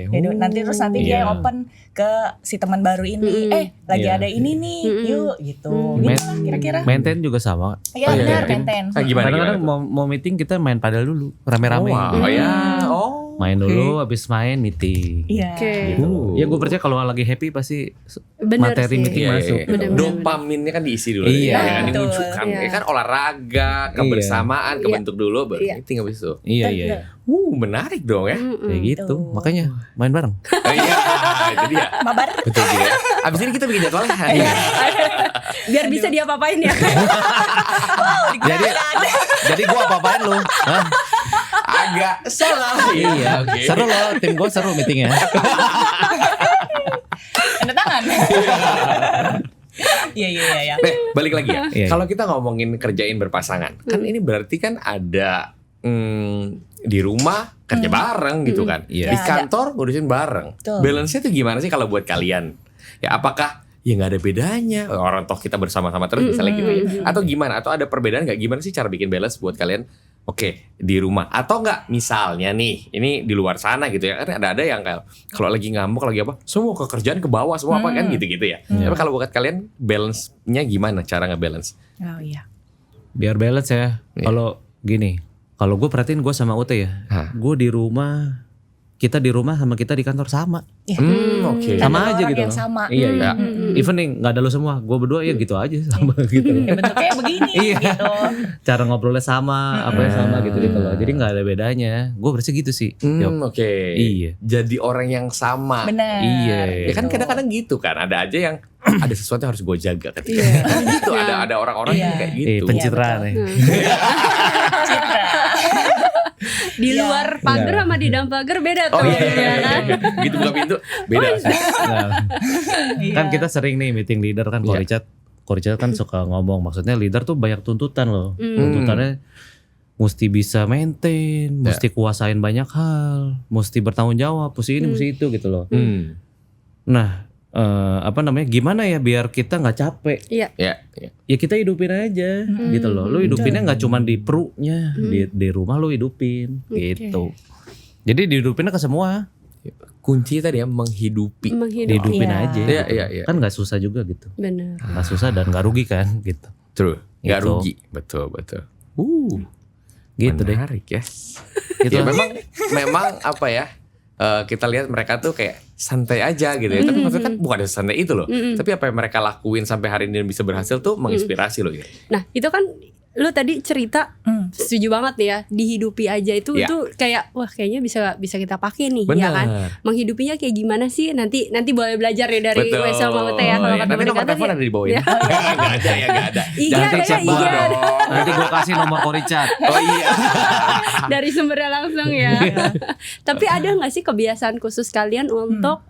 Jadi nanti dia yang open ke si teman baru ini. Lagi ada ini nih, yuk gitu. Gitu lah kira-kira. Maintain juga sama. Iya benar, maintain. Kadang-kadang mau meeting kita main padel dulu, rame-rame. Main dulu, habis main meeting. Iya. Gitu. Ya gue percaya kalau lagi happy pasti materi meeting masuk. Dopaminnya kan diisi dulu. Iya. Kan dimunculkan. Kan olahraga, kebersamaan, kebentuk dulu, baru meeting habis itu. Iya. Menarik dong ya. Kayak gitu. Makanya main bareng. Iya, itu dia. Mabar. Betul juga. Abis ini kita bikin jadwalnya. Biar bisa dia papain ya. Jadi gue apa-apain lu? Agak salah. Iya. Seru loh, tim gue seru meetingnya. Tanda tangan. Iya. Balik lagi ya. Iya. Kalau kita ngomongin kerjain berpasangan, kan ini berarti kan ada di rumah kerja bareng gitu kan. Iya. Di kantor ngurusin bareng. Balance-nya tuh gimana sih kalau buat kalian? Ya apakah ya nggak ada bedanya orang toh kita bersama-sama terus misalnya gitu ya, atau gimana, atau ada perbedaan nggak, gimana sih cara bikin balance buat kalian? Oke, di rumah atau enggak misalnya nih, ini di luar sana gitu ya. Kan ada yang kayak kalau lagi ngambek lagi apa, semua kekerjaan ke bawah semua apa kan gitu-gitu ya. Tapi kalau buat kalian balance-nya gimana cara nge-balance? Oh iya. Biar balance ya. Kalau gini, kalau gue perhatiin gue sama Ute ya. Gue di rumah, kita di rumah sama kita di kantor sama. Oke. Sama aja gitu. Yang sama. Iya. Even nih nggak ada lo semua, gue berdua ya gitu aja sama gitu. Ya bentuknya begini gitu. Cara ngobrolnya sama, apa sama gitu loh. Jadi nggak ada bedanya. Gue berarti gitu sih. Oke. Iya. Jadi orang yang sama. Benar. Iya. Ya kan kadang-kadang gitu kan, ada aja yang ada sesuatu yang harus gue jaga ketika gitu. Ada orang-orang yang kayak gitu. Pencitraan ya. Di luar pagar sama di dalam pagar beda tuh. Gitu buka pintu beda. Kan kita sering nih meeting leader kan, kalau Richard kan suka ngomong, maksudnya leader tuh banyak tuntutan loh. Tuntutannya mesti bisa maintain, mesti kuasain banyak hal, mesti bertanggung jawab, mesti ini, mesti itu gitu loh. Nah, gimana ya biar kita nggak capek? Iya. Ya kita hidupin aja gitu loh. Lu hidupinnya nggak cuma di perutnya, di rumah lu hidupin gitu. Jadi dihidupinnya ke semua. Kunci tadi ya menghidupi. Dihidupin aja. Iya. Kan nggak susah juga gitu. Benar. Nggak susah dan nggak rugi kan gitu. True. Nggak Gitu. rugi. Betul. Gitu deh. Menarik ya. Gitu Ya lah. memang apa ya? Kita lihat mereka tuh kayak santai aja gitu ya. Tapi maksudnya kan bukan santai itu loh. Tapi apa yang mereka lakuin sampai hari ini dan bisa berhasil tuh menginspirasi loh ya. Nah, itu kan lu tadi cerita setuju banget nih ya, dihidupi aja itu kayak wah kayaknya bisa kita pakai nih. Bener. Ya kan, menghidupinya kayak gimana sih, nanti boleh belajar ya dari Wesel sama Ute ya kalau ketemu Nanti di nomor kantor telepon ya. ada di bawah ya. Nggak ada. Iya, Jangan iya, iya. Nanti gue kasih nomor ko Richard. Oh iya. Dari sumbernya langsung ya. Tapi ada nggak sih kebiasaan khusus kalian untuk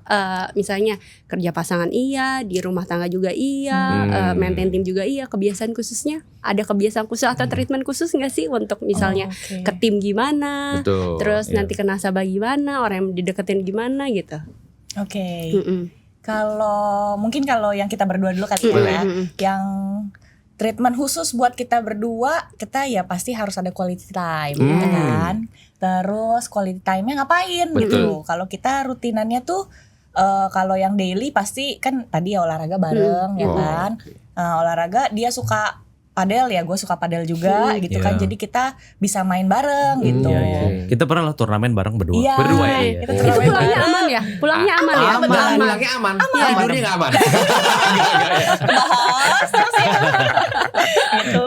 misalnya kerja pasangan iya, di rumah tangga juga iya, maintain tim juga iya, kebiasaan khususnya? Ada kebiasaan khusus atau treatment khusus nggak sih untuk misalnya ke tim gimana, Betul, terus nanti ke nasabah gimana, orang yang dideketin gimana gitu? Oke. Kalau yang kita berdua dulu kali ya, yang treatment khusus buat kita berdua, kita ya pasti harus ada quality time, gitu kan. Terus quality time-nya ngapain gitu. Kalau kita rutinannya tuh, kalau yang daily pasti kan tadi ya olahraga bareng, ya kan. Olahraga dia suka padel ya, gue suka padel juga gitu kan. Jadi kita bisa main bareng gitu. Kita pernah lah turnamen bareng berdua. Iya, Berdua ya? kita Itu turnamen pulangnya bareng. aman ya? Pulangnya aman ya? Pulangnya aman. Tidurnya nggak aman. Bahas terus ya. Gitu.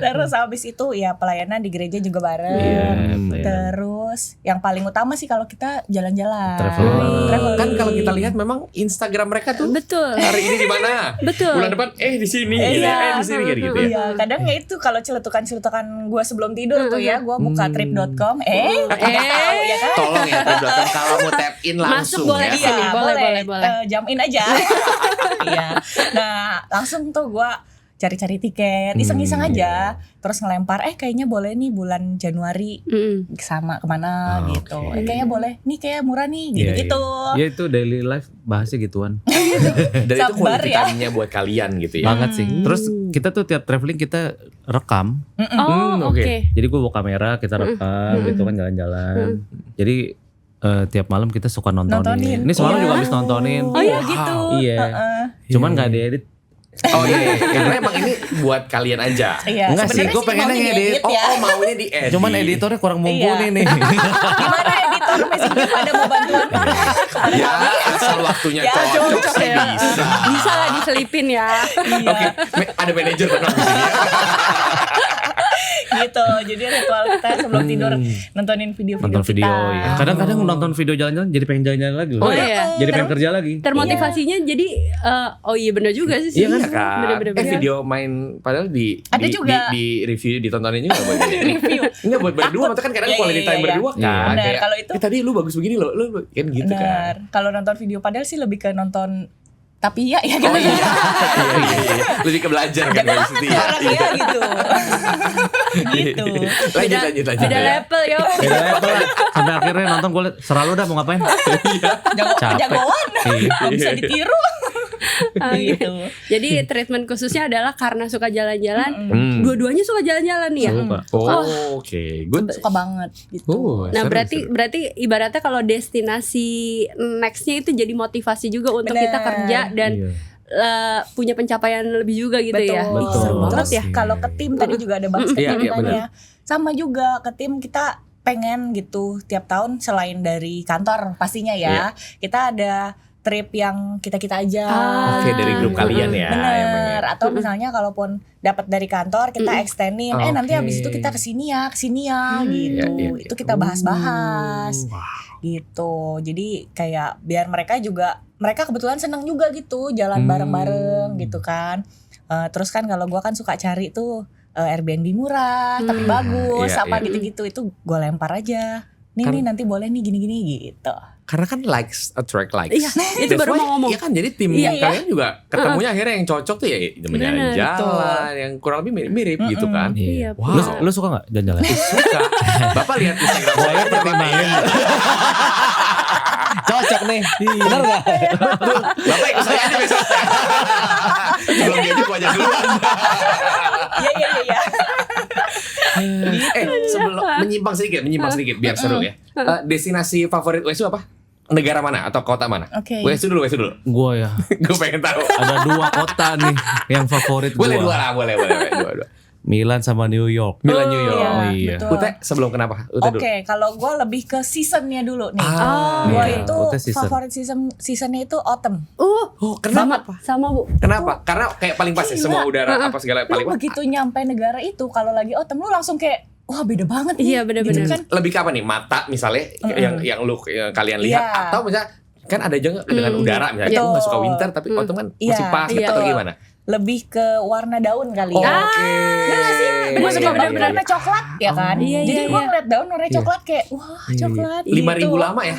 Terus habis itu ya pelayanan di gereja juga bareng. Iya, pelayanan. Terus Terus yang paling utama sih kalau kita jalan-jalan. Traveling. Kan kalau kita lihat memang Instagram mereka tuh Betul. hari ini di mana? Betul. Bulan depan di sini gitu. Iya. Di sini kayak gitu ya. Iya, kadang ya itu kalau celetukan-celetukan gue sebelum tidur tuh ya, gue buka trip.com, tahu ya kan? Tolong ya Trip.com kalau mau tap in langsung Masuk boleh ya. di sini. Boleh. Jam in aja. Iya. Nah, langsung tuh gue cari-cari tiket, iseng-iseng aja, terus ngelempar, kayaknya boleh nih bulan Januari sama kemana gitu, kayaknya boleh, nih kayak murah nih, gitu-gitu. Iya itu daily life bahasnya gituan. Dan itu Sabar quality ya. time-nya buat kalian gitu ya. Banget sih. Terus kita tuh tiap traveling kita rekam. Oh, oke. oke. Jadi gue bawa kamera, kita rekam gitu kan jalan-jalan. Jadi tiap malam kita suka nontonin. Ini semalam juga habis nontonin. Oh iya gitu. Iya. Cuman nggak diedit. Oh iya, karena emang ini buat kalian aja. Iya, Enggak sih, sebenarnya gue pengennya maunya ngedit. diedit ya. Maunya di edit. Cuman editornya kurang mumpuni nih. Gimana editor Messenger pada mau bantuan kepada Ya, kami? asal waktunya Ya, cocok cocok sih ya. bisa. Bisa lah diselipin ya. Iya. Oke, ada manajer benar di sini. Gitu. Jadi ritual kita sebelum tidur nontonin video-video Nonton video kita. ya. Kadang-kadang nonton video jalan-jalan jadi pengen jalan-jalan lagi. Oh, iya. Jadi pengen kerja lagi. Termotivasinya jadi oh iya benar juga sih. Iya kan? Bener. Video main padahal Ada juga. di review ditontonin juga buat review. Enggak buat berdua, maksudnya kan kadang Iya, quality iya, time iya. berdua Iya. kan. Benar, Kayak, kalau itu- tadi lu bagus begini loh, lu kan gitu kan. Benar. Kalau nonton video padahal sih lebih ke nonton tapi ya gitu. Oh iya. Iya. Lebih ke belajar kan dari situ ya. Orang ya gitu. Gitu. Lanjut. Beda level yo. Beda level lah. Sampai akhirnya nonton gue liat, serah lu dah mau ngapain. Capek. Jagoan. Iya. Gak bisa ditiru. Gitu. Jadi treatment khususnya adalah karena suka jalan-jalan. Dua-duanya suka jalan-jalan nih ya. Suka. Oh, oke. Good. Suka banget gitu. Nah Seru, berarti ibaratnya kalau destinasi nextnya itu jadi motivasi juga untuk Bener. kita kerja dan Iya. punya pencapaian lebih juga gitu ya. Betul. Ih, seru banget Terus ya. kalau ke tim tadi juga ada bahas ke Iya, tim iya, tanya. Sama juga ke tim kita pengen gitu tiap tahun selain dari kantor pastinya ya. Kita ada trip yang kita aja. Oke, dari grup kalian ya. Bener. emang ya. Atau misalnya kalaupun dapat dari kantor kita extendin, nanti Oke. habis itu kita kesini ya gitu. Iya. Itu kita bahas-bahas. Gitu. Jadi kayak biar mereka kebetulan seneng juga gitu jalan bareng-bareng gitu kan. Terus kan kalau gua kan suka cari tuh Airbnb murah tapi bagus, Iya, apa iya. gitu-gitu itu gua lempar aja. Nih nanti boleh nih gini-gini gitu. Karena kan likes attract likes. Iya, itu That's baru why- mau ngomong. Iya kan, jadi tim Iya, kalian juga ketemunya akhirnya yang cocok tuh ya Bener, jalan-jalan yang kurang lebih mirip-mirip gitu kan. Iya. Wow. Lu suka gak jalan-jalan? Suka. Bapak lihat Instagram saya pertimbangin. Cocok nih. Bener gak? Bapak ikut saya aja besok. Sebelum dia juga aja duluan. Iya. Sebelum menyimpang sedikit biar seru ya. Destinasi favorit Wesu apa? Negara mana atau kota mana? Oke. Wesu dulu. Gue ya. Gue pengen tahu. Ada 2 kota nih yang favorit gue. Boleh dua lah, boleh dua. Milan sama New York. Milan New York. Iya, iya. betul. Ute sebelum kenapa? Ute dulu. Oke, kalau gue lebih ke seasonnya dulu nih. Gue iya. itu Ute season. favorit seasonnya itu autumn. Oh, kenapa? Sama Bu. Kenapa? Karena kayak paling pas ya, semua udara apa segala paling Lu pas. begitu nyampe negara itu kalau lagi autumn lu langsung kayak wah beda banget nih. Iya, bener-bener. Gitu kan? Lebih ke apa nih? Mata misalnya yang kalian lihat Iya. atau misalnya kan ada juga dengan udara misalnya Betul. gue gak suka winter tapi autumn kan Iya, masih pas gitu atau betul. gimana? Lebih ke warna daun kali ya. Oke. Gue suka Iya, bener-bener iya, warna coklat ya kan. Iya, Jadi iya, gue iya. ngeliat daun warna coklat kayak wah coklat. 5.000 lama ya?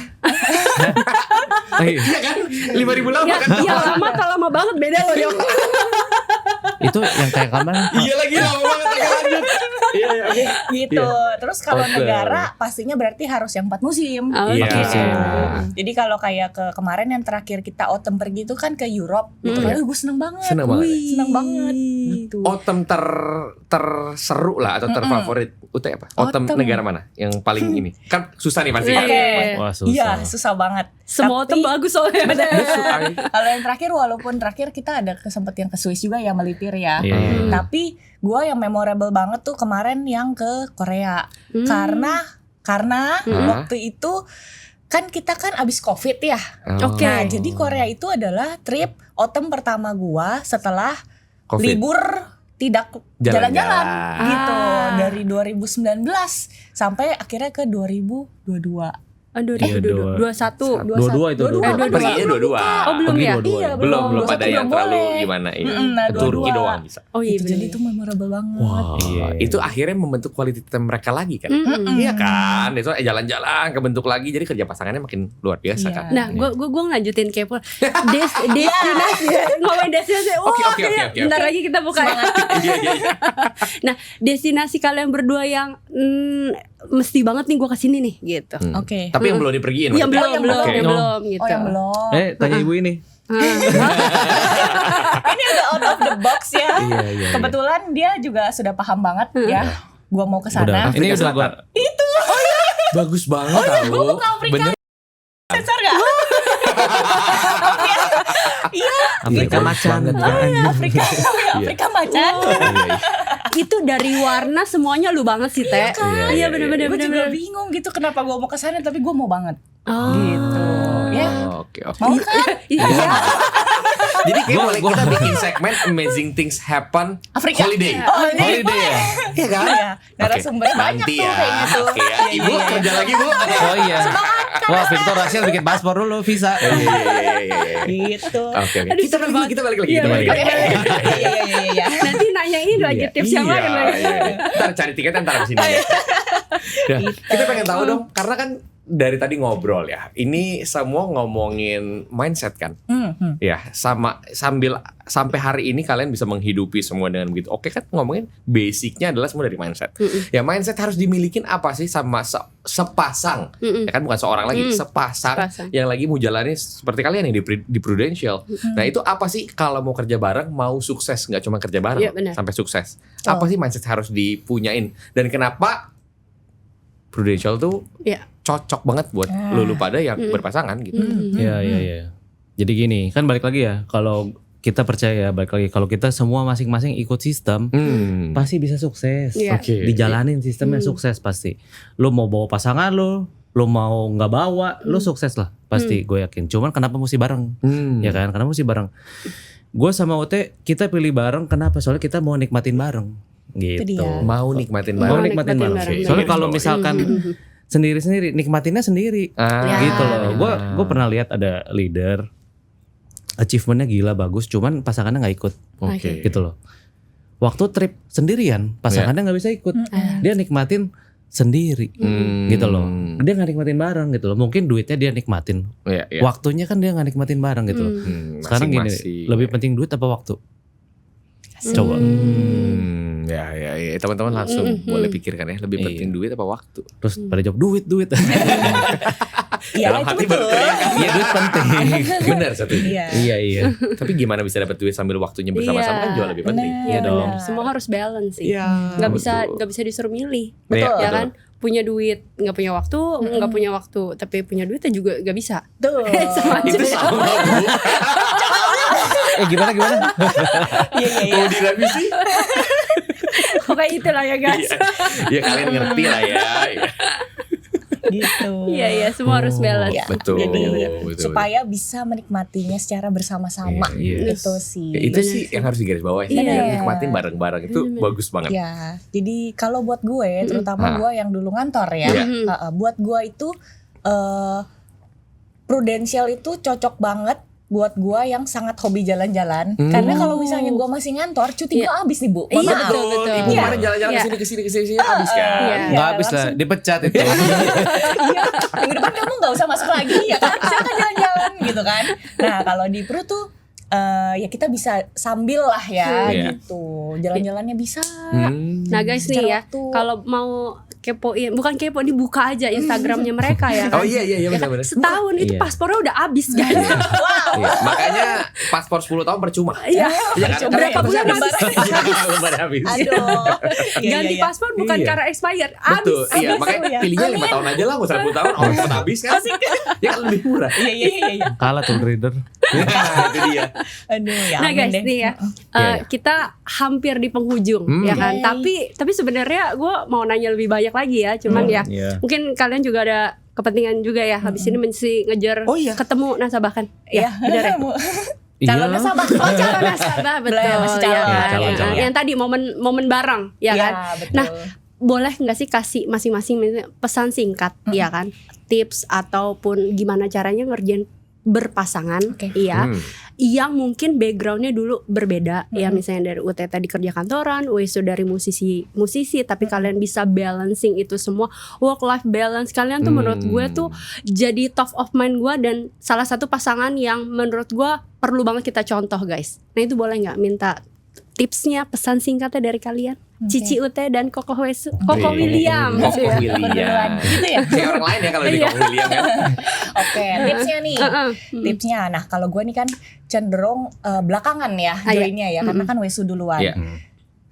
Iya kan? 5.000 lama kan? Iya lama kalau lama banget beda loh yo. Itu yang kayak kamar. Iya lagi lama banget. Oke, lanjut. Iya, oke. Gitu. Terus kalau Autumn. negara pastinya berarti harus yang 4 musim. Oke. Iya. Jadi kalau kayak kemarin yang terakhir kita autumn pergi itu kan ke Europe gitu kan. Gue seneng banget. Seneng banget. Seneng banget. Gitu. Autumn terseru lah atau terfavorit Ute apa? Autumn Autumn. negara mana? Yang paling ini? Kan susah nih pasti. Iya. Oke. Wah, susah. Iya, susah banget. Semua Tapi- tuh bagus soalnya. Kalau yang terakhir walaupun terakhir kita ada kesempet yang ke Swiss juga ya melipir ya. Iya. Tapi gue yang memorable banget tuh kemarin yang ke Korea. Karena waktu itu kan kita kan abis COVID ya. Oke. Nah, jadi Korea itu adalah trip autumn pertama gua setelah Covid. libur tidak jalan-jalan gitu Ah. dari 2019 sampai akhirnya ke 2022. 2021. Dua-dua itu. Perginya dua-dua. Oh belum Pergi ya? dua-dua. Iya, Belum belum ada yang belum terlalu boleh. gimana ini. Nah, Ke Turki dua-dua. doang bisa. Oh iya. Itu jadi itu memorable banget. Wah, Iya, itu akhirnya membentuk quality time mereka lagi kan. Iya kan, itu jalan-jalan kebentuk lagi, jadi kerja pasangannya makin luar biasa Iya. kan. Nah, gue ngelanjutin kepo. Destinasi, ngomongin destinasi. Wah, Oke. bentar lagi kita buka. Iya. Nah, destinasi kalian berdua yang mesti banget nih gue kesini nih, gitu. Oke. Tapi yang belum dipergiin. Yang maksudnya? belum, Oke. yang belum, gitu. Oh yang belum. tanya ibu ini. Ini udah out of the box ya. Iya. Kebetulan dia juga sudah paham banget ya. Gua mau ke sana. Ini Afrika udah gua. Selatan. Bagus banget tahu. Gua mau ke Afrika. Bener. Sensor gak? Iya. Afrika macan. Afrika. Afrika macan. Itu dari warna semuanya lu banget sih, Teh. Iya, bener-bener. Gue juga bingung gitu kenapa gua mau ke sana tapi gua mau banget. Oh. Gitu. Ya. Oke. Mau kan? Iya. Jadi kayak boleh kita bikin segmen Amazing Things Happen Afrika. Holiday. Holiday ya. Iya kan? Iya. Narasumbernya banyak Nanti tuh ya. kayaknya tuh. Oke ya. Iya, Ibu iya, iya. kerja lagi, Bu. Oh iya. Wah, Victor Rachel bikin paspor dulu, visa. Iya. Gitu. Oke. Aduh, Kita seru balik lagi. Iya, Kita balik lagi. Iya. Nanti nanyain lagi tips yang lain lagi. Iya. Ntar cari tiketnya ntar abis ini. Ya, kita pengen tahu dong, karena kan dari tadi ngobrol ya, ini semua ngomongin mindset kan. Ya, sampai hari ini kalian bisa menghidupi semua dengan begitu. Oke kan, ngomongin basicnya adalah semua dari mindset. Ya, mindset harus dimilikin apa sih sama sepasang. Ya kan, bukan seorang lagi, sepasang yang lagi mau jalani seperti kalian yang di Prudential. Nah, itu apa sih kalau mau kerja bareng, mau sukses, nggak cuma kerja bareng Iya, benar. sampai sukses. Apa sih mindset harus dipunyain dan kenapa Prudential tuh Iya. cocok banget buat lulu pada yang berpasangan gitu. Iya. Jadi gini, kan balik lagi ya, kalau kita percaya, balik lagi, kalau kita semua masing-masing ikut sistem, pasti bisa sukses. Iya. Oke. Dijalanin sistemnya sukses pasti. Lu mau bawa pasangan lu mau nggak bawa, lu sukses lah pasti, gue yakin. Cuman kenapa mesti bareng? Ya kan, kenapa mesti bareng? Gue sama Ote kita pilih bareng, kenapa? Soalnya kita mau nikmatin bareng. Gitu. dia. Mau nikmatin Mau bareng. nikmatin bareng. bareng. Soalnya kalau misalkan sendiri-sendiri, nikmatinnya sendiri. Gitu loh. Gue pernah lihat ada leader achievementnya gila bagus, cuman pasangannya nggak ikut. Oke. Gitu loh. Waktu trip sendirian, pasangannya nggak bisa ikut. Dia nikmatin sendiri. Gitu loh. Dia nggak nikmatin bareng gitu loh. Mungkin duitnya dia nikmatin. Iya. Waktunya kan dia nggak nikmatin bareng gitu loh. Sekarang gini, Masing-masing. lebih penting duit apa waktu? Coba. Ya. Teman-teman langsung boleh pikirkan ya, lebih penting duit apa waktu? Terus pada jawab duit. Iya, Dalam itu hati betul. berteriak kan? Iya, duit penting. Benar satu. Iya. Tapi gimana bisa dapat duit sambil waktunya bersama-sama kan jauh lebih penting. Iya dong. Semua harus balance sih. Iya. Nggak bisa disuruh milih. Betul. Ya kan? Punya duit, nggak punya waktu, nggak punya waktu, tapi punya duitnya juga nggak bisa. Tuh. Sama aja. Itu sama Bu. Gimana? Iya. Mau direvisi? Pokoknya itulah ya guys. Ya kalian ngerti lah ya. Gitu. Iya, semua harus balance. Iya. Betul. Jadi betul. supaya bisa menikmatinya secara bersama-sama. Iya. Itu sih. Ya, itu sih yang harus digarisbawahi. Iya. Biar nikmatin bareng-bareng itu bagus banget. Ya, jadi kalau buat gue, terutama gue yang dulu ngantor ya, Iya. buat gue itu Prudential itu cocok banget buat gue yang sangat hobi jalan-jalan. Karena kalau misalnya gue masih ngantor, cuti gue habis nih Bu. Mohon Iya, maaf. betul. Ibu Iya. kemarin jalan-jalan Iya. kesini habis kan. Iya. Nggak habis lah, dipecat itu. Iya, minggu depan kamu nggak usah masuk lagi ya kan, silakan jalan-jalan gitu kan. Nah kalau di Pro tuh ya kita bisa sambil lah ya Iya. gitu, jalan-jalannya bisa. Nah guys nih Secara ya, waktu. kalau mau kepoin, bukan kepo, dibuka aja Instagramnya mereka ya kan. Oh iya benar-benar. Setahun itu Iya. paspornya udah habis guys. Wow. Iya, makanya paspor 10 tahun percuma. Iya. Iya kan? Berapa bulan habis? Belum habis. Aduh. Ganti paspor bukan Iya. karena expired, Betul, habis. iya makanya ya. pilihnya 5 tahun aja lah, nggak usah 10 tahun, orang cepat habis kan. Ya kan lebih murah. Iya. Kalah tuh reader. Nah, itu dia. Aduh ya. Nah ampun guys deh. nih ya, Iya. kita hampir di penghujung ya kan. Yay. Tapi sebenarnya gue mau nanya lebih banyak lagi ya. Cuman ya Iya. mungkin kalian juga ada kepentingan juga ya. Habis ini mesti ngejar Oh, iya. ketemu nasabah kan. Iya. Bener ya. Calon nasabah. Oh, calon nasabah, betul. Belum, masih calon. Ya, Iya, calon. Yang tadi momen bareng, ya kan? betul. Nah, boleh nggak sih kasih masing-masing pesan singkat, ya kan? Tips ataupun gimana caranya ngerjain berpasangan, iya, yang mungkin backgroundnya dulu berbeda, ya misalnya dari UT tadi kerja kantoran, Wesu dari musisi, tapi kalian bisa balancing itu semua, work life balance kalian tuh menurut gue tuh jadi top of mind gue dan salah satu pasangan yang menurut gue perlu banget kita contoh guys. Nah itu boleh nggak minta tipsnya, pesan singkatnya dari kalian? Cici UT dan Koko Wesu, Koko William, Koko William, gitu ya. Kayak orang lain ya kalau di Koko William kan. Oke, tipsnya nih. Tipsnya, nah kalau gue nih kan cenderung belakangan ya joinnya ya, karena kan Wesu duluan.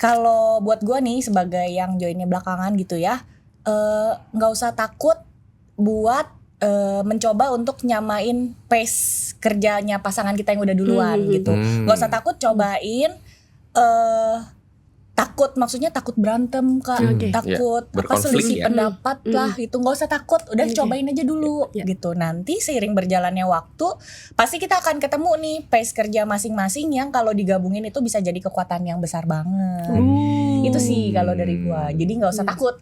Kalau buat gue nih sebagai yang joinnya belakangan gitu ya, nggak usah takut buat mencoba untuk nyamain pace kerjanya pasangan kita yang udah duluan gitu. Nggak usah takut cobain. Maksudnya takut berantem Kak, takut selisih pendapat lah itu, nggak usah takut, udah cobain aja dulu gitu. Nanti seiring berjalannya waktu pasti kita akan ketemu nih pace kerja masing-masing yang kalau digabungin itu bisa jadi kekuatan yang besar banget. Itu sih kalau dari gua, jadi nggak usah takut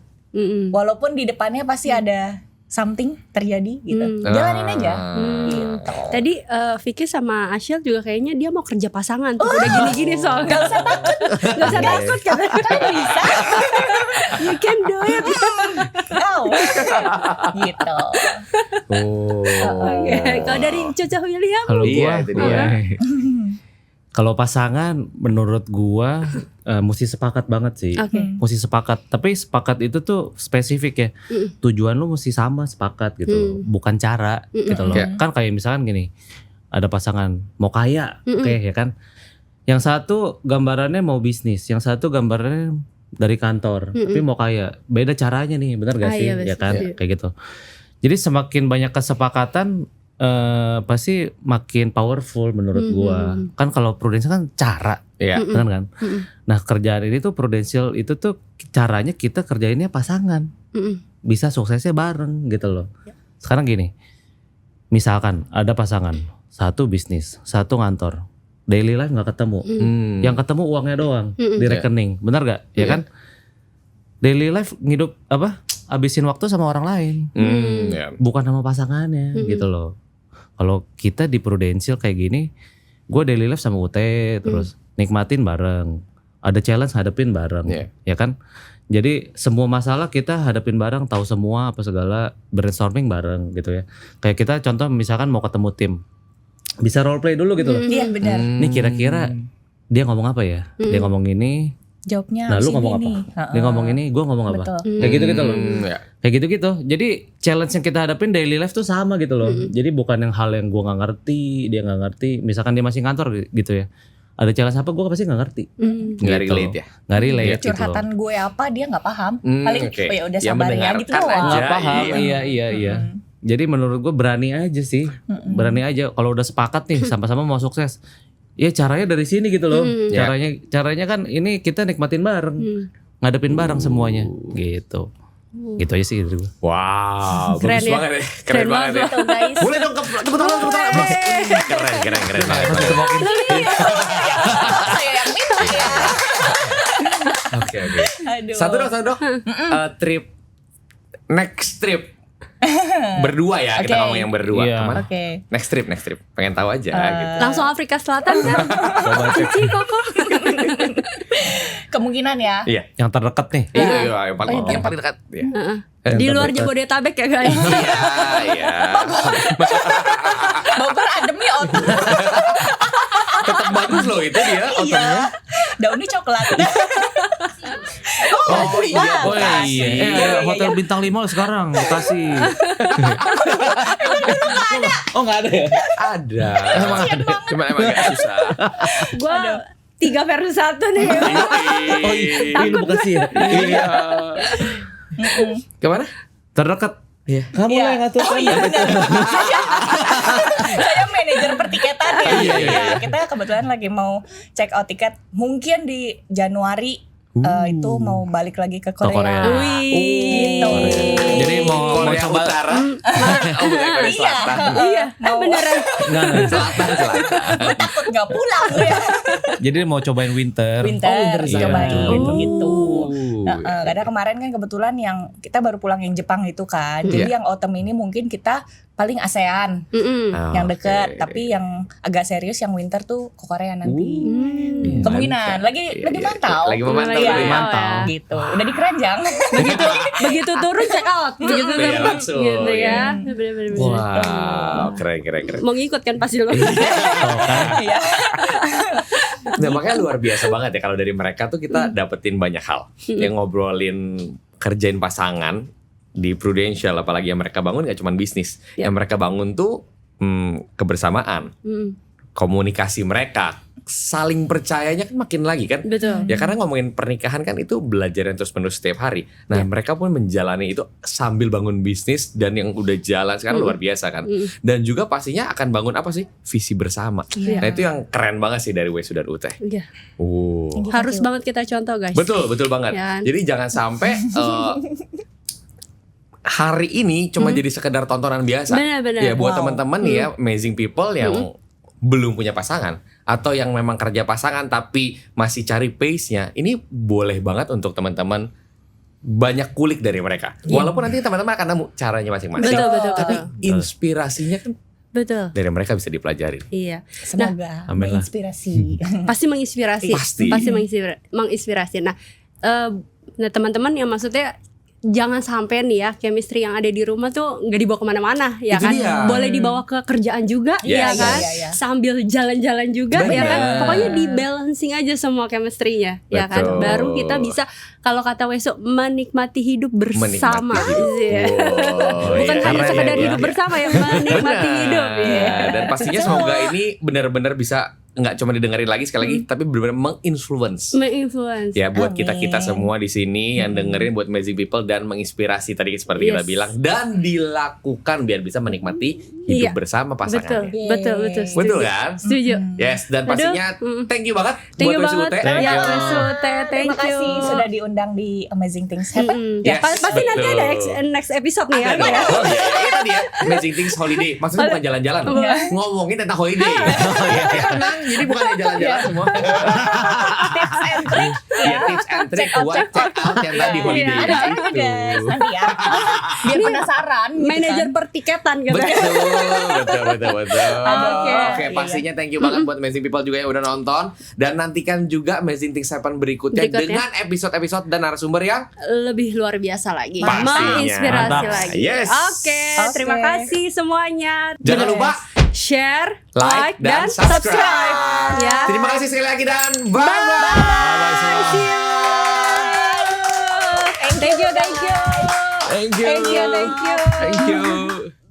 walaupun di depannya pasti ada something terjadi gitu, jalanin aja gitu. Tadi Vicky sama Asyil juga kayaknya dia mau kerja pasangan tuh, udah gini-gini soalnya. Gak usah takut, Gak usah takut katanya. kan bisa. You can do it. Gitu. Kalau dari Coco William, Kalau Iya, gua, itu dia. kalau pasangan menurut gua mesti sepakat banget sih. Mesti sepakat. Tapi sepakat itu tuh spesifik ya. Tujuan lu mesti sama, sepakat gitu. Bukan cara gitu loh. Kan kayak misalkan gini, ada pasangan mau kaya, oke ya kan. Yang satu gambarannya mau bisnis, yang satu gambarannya dari kantor, tapi mau kaya. Beda caranya nih, benar gak sih? Ya kan, kayak gitu. Jadi semakin banyak kesepakatan pasti makin powerful menurut gua. Kan kalau prudensial kan cara, benar kan? Nah kerjaan ini tuh prudensial itu tuh caranya kita kerjainnya pasangan, bisa suksesnya bareng gitu loh. Sekarang gini, misalkan ada pasangan, satu bisnis, satu ngantor, daily life nggak ketemu, yang ketemu uangnya doang di rekening, benar gak? Ya kan? Daily life ngidup habisin waktu sama orang lain, bukan sama pasangannya gitu loh. Kalau kita di prudensial kayak gini, gue daily life sama UT terus nikmatin bareng, ada challenge hadapin bareng, ya kan? Jadi semua masalah kita hadapin bareng, tahu semua apa segala, brainstorming bareng gitu ya. Kayak kita contoh misalkan mau ketemu tim, bisa role play dulu gitu loh. Iya benar. Nih kira-kira dia ngomong apa ya? Dia ngomong ini. Jawabnya nah lu ngomong apa? Dia ngomong ini, gue ngomong apa? Kayak gitu-gitu loh. Kayak gitu-gitu. Jadi challenge yang kita hadapin daily life tuh sama gitu loh. Jadi bukan yang hal yang gue gak ngerti, dia gak ngerti. Misalkan dia masih kantor gitu ya, ada challenge apa gue pasti gak ngerti. Gak relate ya? Gak relate gitu. Curhatan gue apa dia gak paham. Paling ya udah sabarnya gitu doang. aja. Gak paham, iya. Jadi menurut gue berani aja sih. Berani aja. Kalau udah sepakat nih sama-sama mau sukses, ya caranya dari sini gitu loh. Caranya kan ini kita nikmatin bareng, ngadepin bareng semuanya gitu. Gitu aja sih dari gue. Wow, Keren bagus ya. banget ya. Keren banget ya. Gitu, guys. Boleh dong tepuk tangan. Keren banget. Saya yang minta ya. Oke. Aduh. Satu dong. Trip next trip. Berdua ya, kita ngomong yang berdua. Iya. Kemana? Oke. Next trip. Pengen tahu aja gitu. langsung Afrika Selatan kan? Cici Koko. Kemungkinan ya. Iya. Yang terdekat nih. Iya, yang paling dekat. Iya. Di luar Jabodetabek ya guys. Iya. Bogor adem nih otak. Tetap bagus loh itu dia otaknya. Daunnya coklat. Oh iya, Oh iya. Hotel bintang 5 sekarang Bekasi. Oh nggak ada ya? Ada. Cuma emang agak susah. Gue 3/1 nih. Oh iya, ini Bekasi ya? Iya. Kemana? Terdekat. Iya. Kamu lah yang ngatur. Oh iya benar. Saya manajer pertiketan ya. Iya. Kita kebetulan lagi mau check out tiket. Mungkin di Januari itu mau balik lagi ke Korea. Korea. Wih. Gitu. Jadi mau Korea coba Utara. Oh, bukan Korea Selatan. Iya, beneran. Enggak. Selatan. Gue takut nggak pulang ya. Jadi mau cobain winter. Winter, cobain Oh. gitu. Karena kemarin kan kebetulan yang kita baru pulang yang Jepang itu kan. Jadi yang autumn ini mungkin kita paling ASEAN yang deket, tapi yang agak serius yang winter tuh ke Korea nanti. Kemungkinan lagi mantau. Lagi memantau, Iya, lagi iya. mantau. Gitu. Udah di keranjang. Begitu turun check out, begitu Iya, turun langsung. gitu ya. Bener-bener. Wow, keren. Mau ngikut kan pasti lo. Iya. Nah, makanya luar biasa banget ya kalau dari mereka tuh kita dapetin banyak hal. Yang ngobrolin kerjain pasangan di Prudential, apalagi yang mereka bangun gak cuma bisnis. Yang mereka bangun tuh kebersamaan, komunikasi mereka, saling percayanya kan makin lagi kan. Betul. Ya karena ngomongin pernikahan kan itu belajar yang terus-menerus setiap hari. Nah mereka pun menjalani itu sambil bangun bisnis dan yang udah jalan sekarang luar biasa kan. Dan juga pastinya akan bangun apa sih? Visi bersama. Nah itu yang keren banget sih dari Wesu dan Ute. Iya. Harus Harus banget kita contoh guys. betul banget. Ya. Jadi jangan sampai hari ini cuma jadi sekedar tontonan biasa. Benar-benar. Ya buat teman-teman nih ya, amazing people yang belum punya pasangan atau yang memang kerja pasangan tapi masih cari pace-nya, ini boleh banget untuk teman-teman banyak kulik dari mereka. Walaupun nanti teman-teman akan nemu caranya masing-masing. Betul. Tapi inspirasinya kan Betul. dari mereka bisa dipelajari. Iya. Semoga amin lah. menginspirasi. Pasti menginspirasi. Pasti. Menginspirasi. Nah, teman-teman yang maksudnya jangan sampai nih ya chemistry yang ada di rumah tuh nggak dibawa kemana-mana ya Itu kan. dia. Boleh dibawa ke kerjaan juga ya Yes. kan. Iya. Sambil jalan-jalan juga ya kan. Benar. Pokoknya di balancing aja semua chemistry-nya ya kan. Betul. Baru kita bisa kalau kata Weso menikmati hidup bersama. Iya. Bukan iya, hanya keren sekedar ya. hidup bersama ya, menikmati Benar. hidup ya. Dan pastinya semoga ini benar-benar bisa nggak cuma didengerin lagi sekali lagi, tapi benar-benar menginfluence. Menginfluence. Ya buat Amin. kita semua di sini yang dengerin, buat amazing people dan menginspirasi tadi seperti kita Yes. bilang, dan dilakukan biar bisa menikmati hidup Iya. bersama Betul, pasangannya. betul. Betul kan? Setuju. Yes, dan pastinya thank you banget Thank you buat Wesu banget. Ute. Ya, Wesu Ute, thank Terima kasih you. sudah diundang di Amazing Things Happen. Yes, Pasti nanti betul. ada next episode nih Ada ya. dong. Oh, iya. Itu dia Amazing Things Holiday. Maksudnya bukan jalan-jalan, ngomongin tentang holiday. Oh, iya. Tenang, jadi bukan jalan-jalan semua. Tips and trick Ya, tips and trick buat check out yang tadi holiday. Iya. Ada apa guys nanti ya. Biar penasaran gitu Manajer kan. pertiketan gitu. Betul. Oke. Pastinya thank you banget buat amazing people juga yang udah nonton, dan nantikan juga Amazing Things Happen berikutnya dengan episode-episode dan narasumber yang Lebih luar biasa lagi. Pastinya. Menginspirasi Mantap. lagi. Yes. Oke, terima kasih semuanya. jangan lupa Share, like dan subscribe. Ya. Terima kasih sekali lagi dan bye bye. See you. Thank you. Thank you. Thank you. Thank you.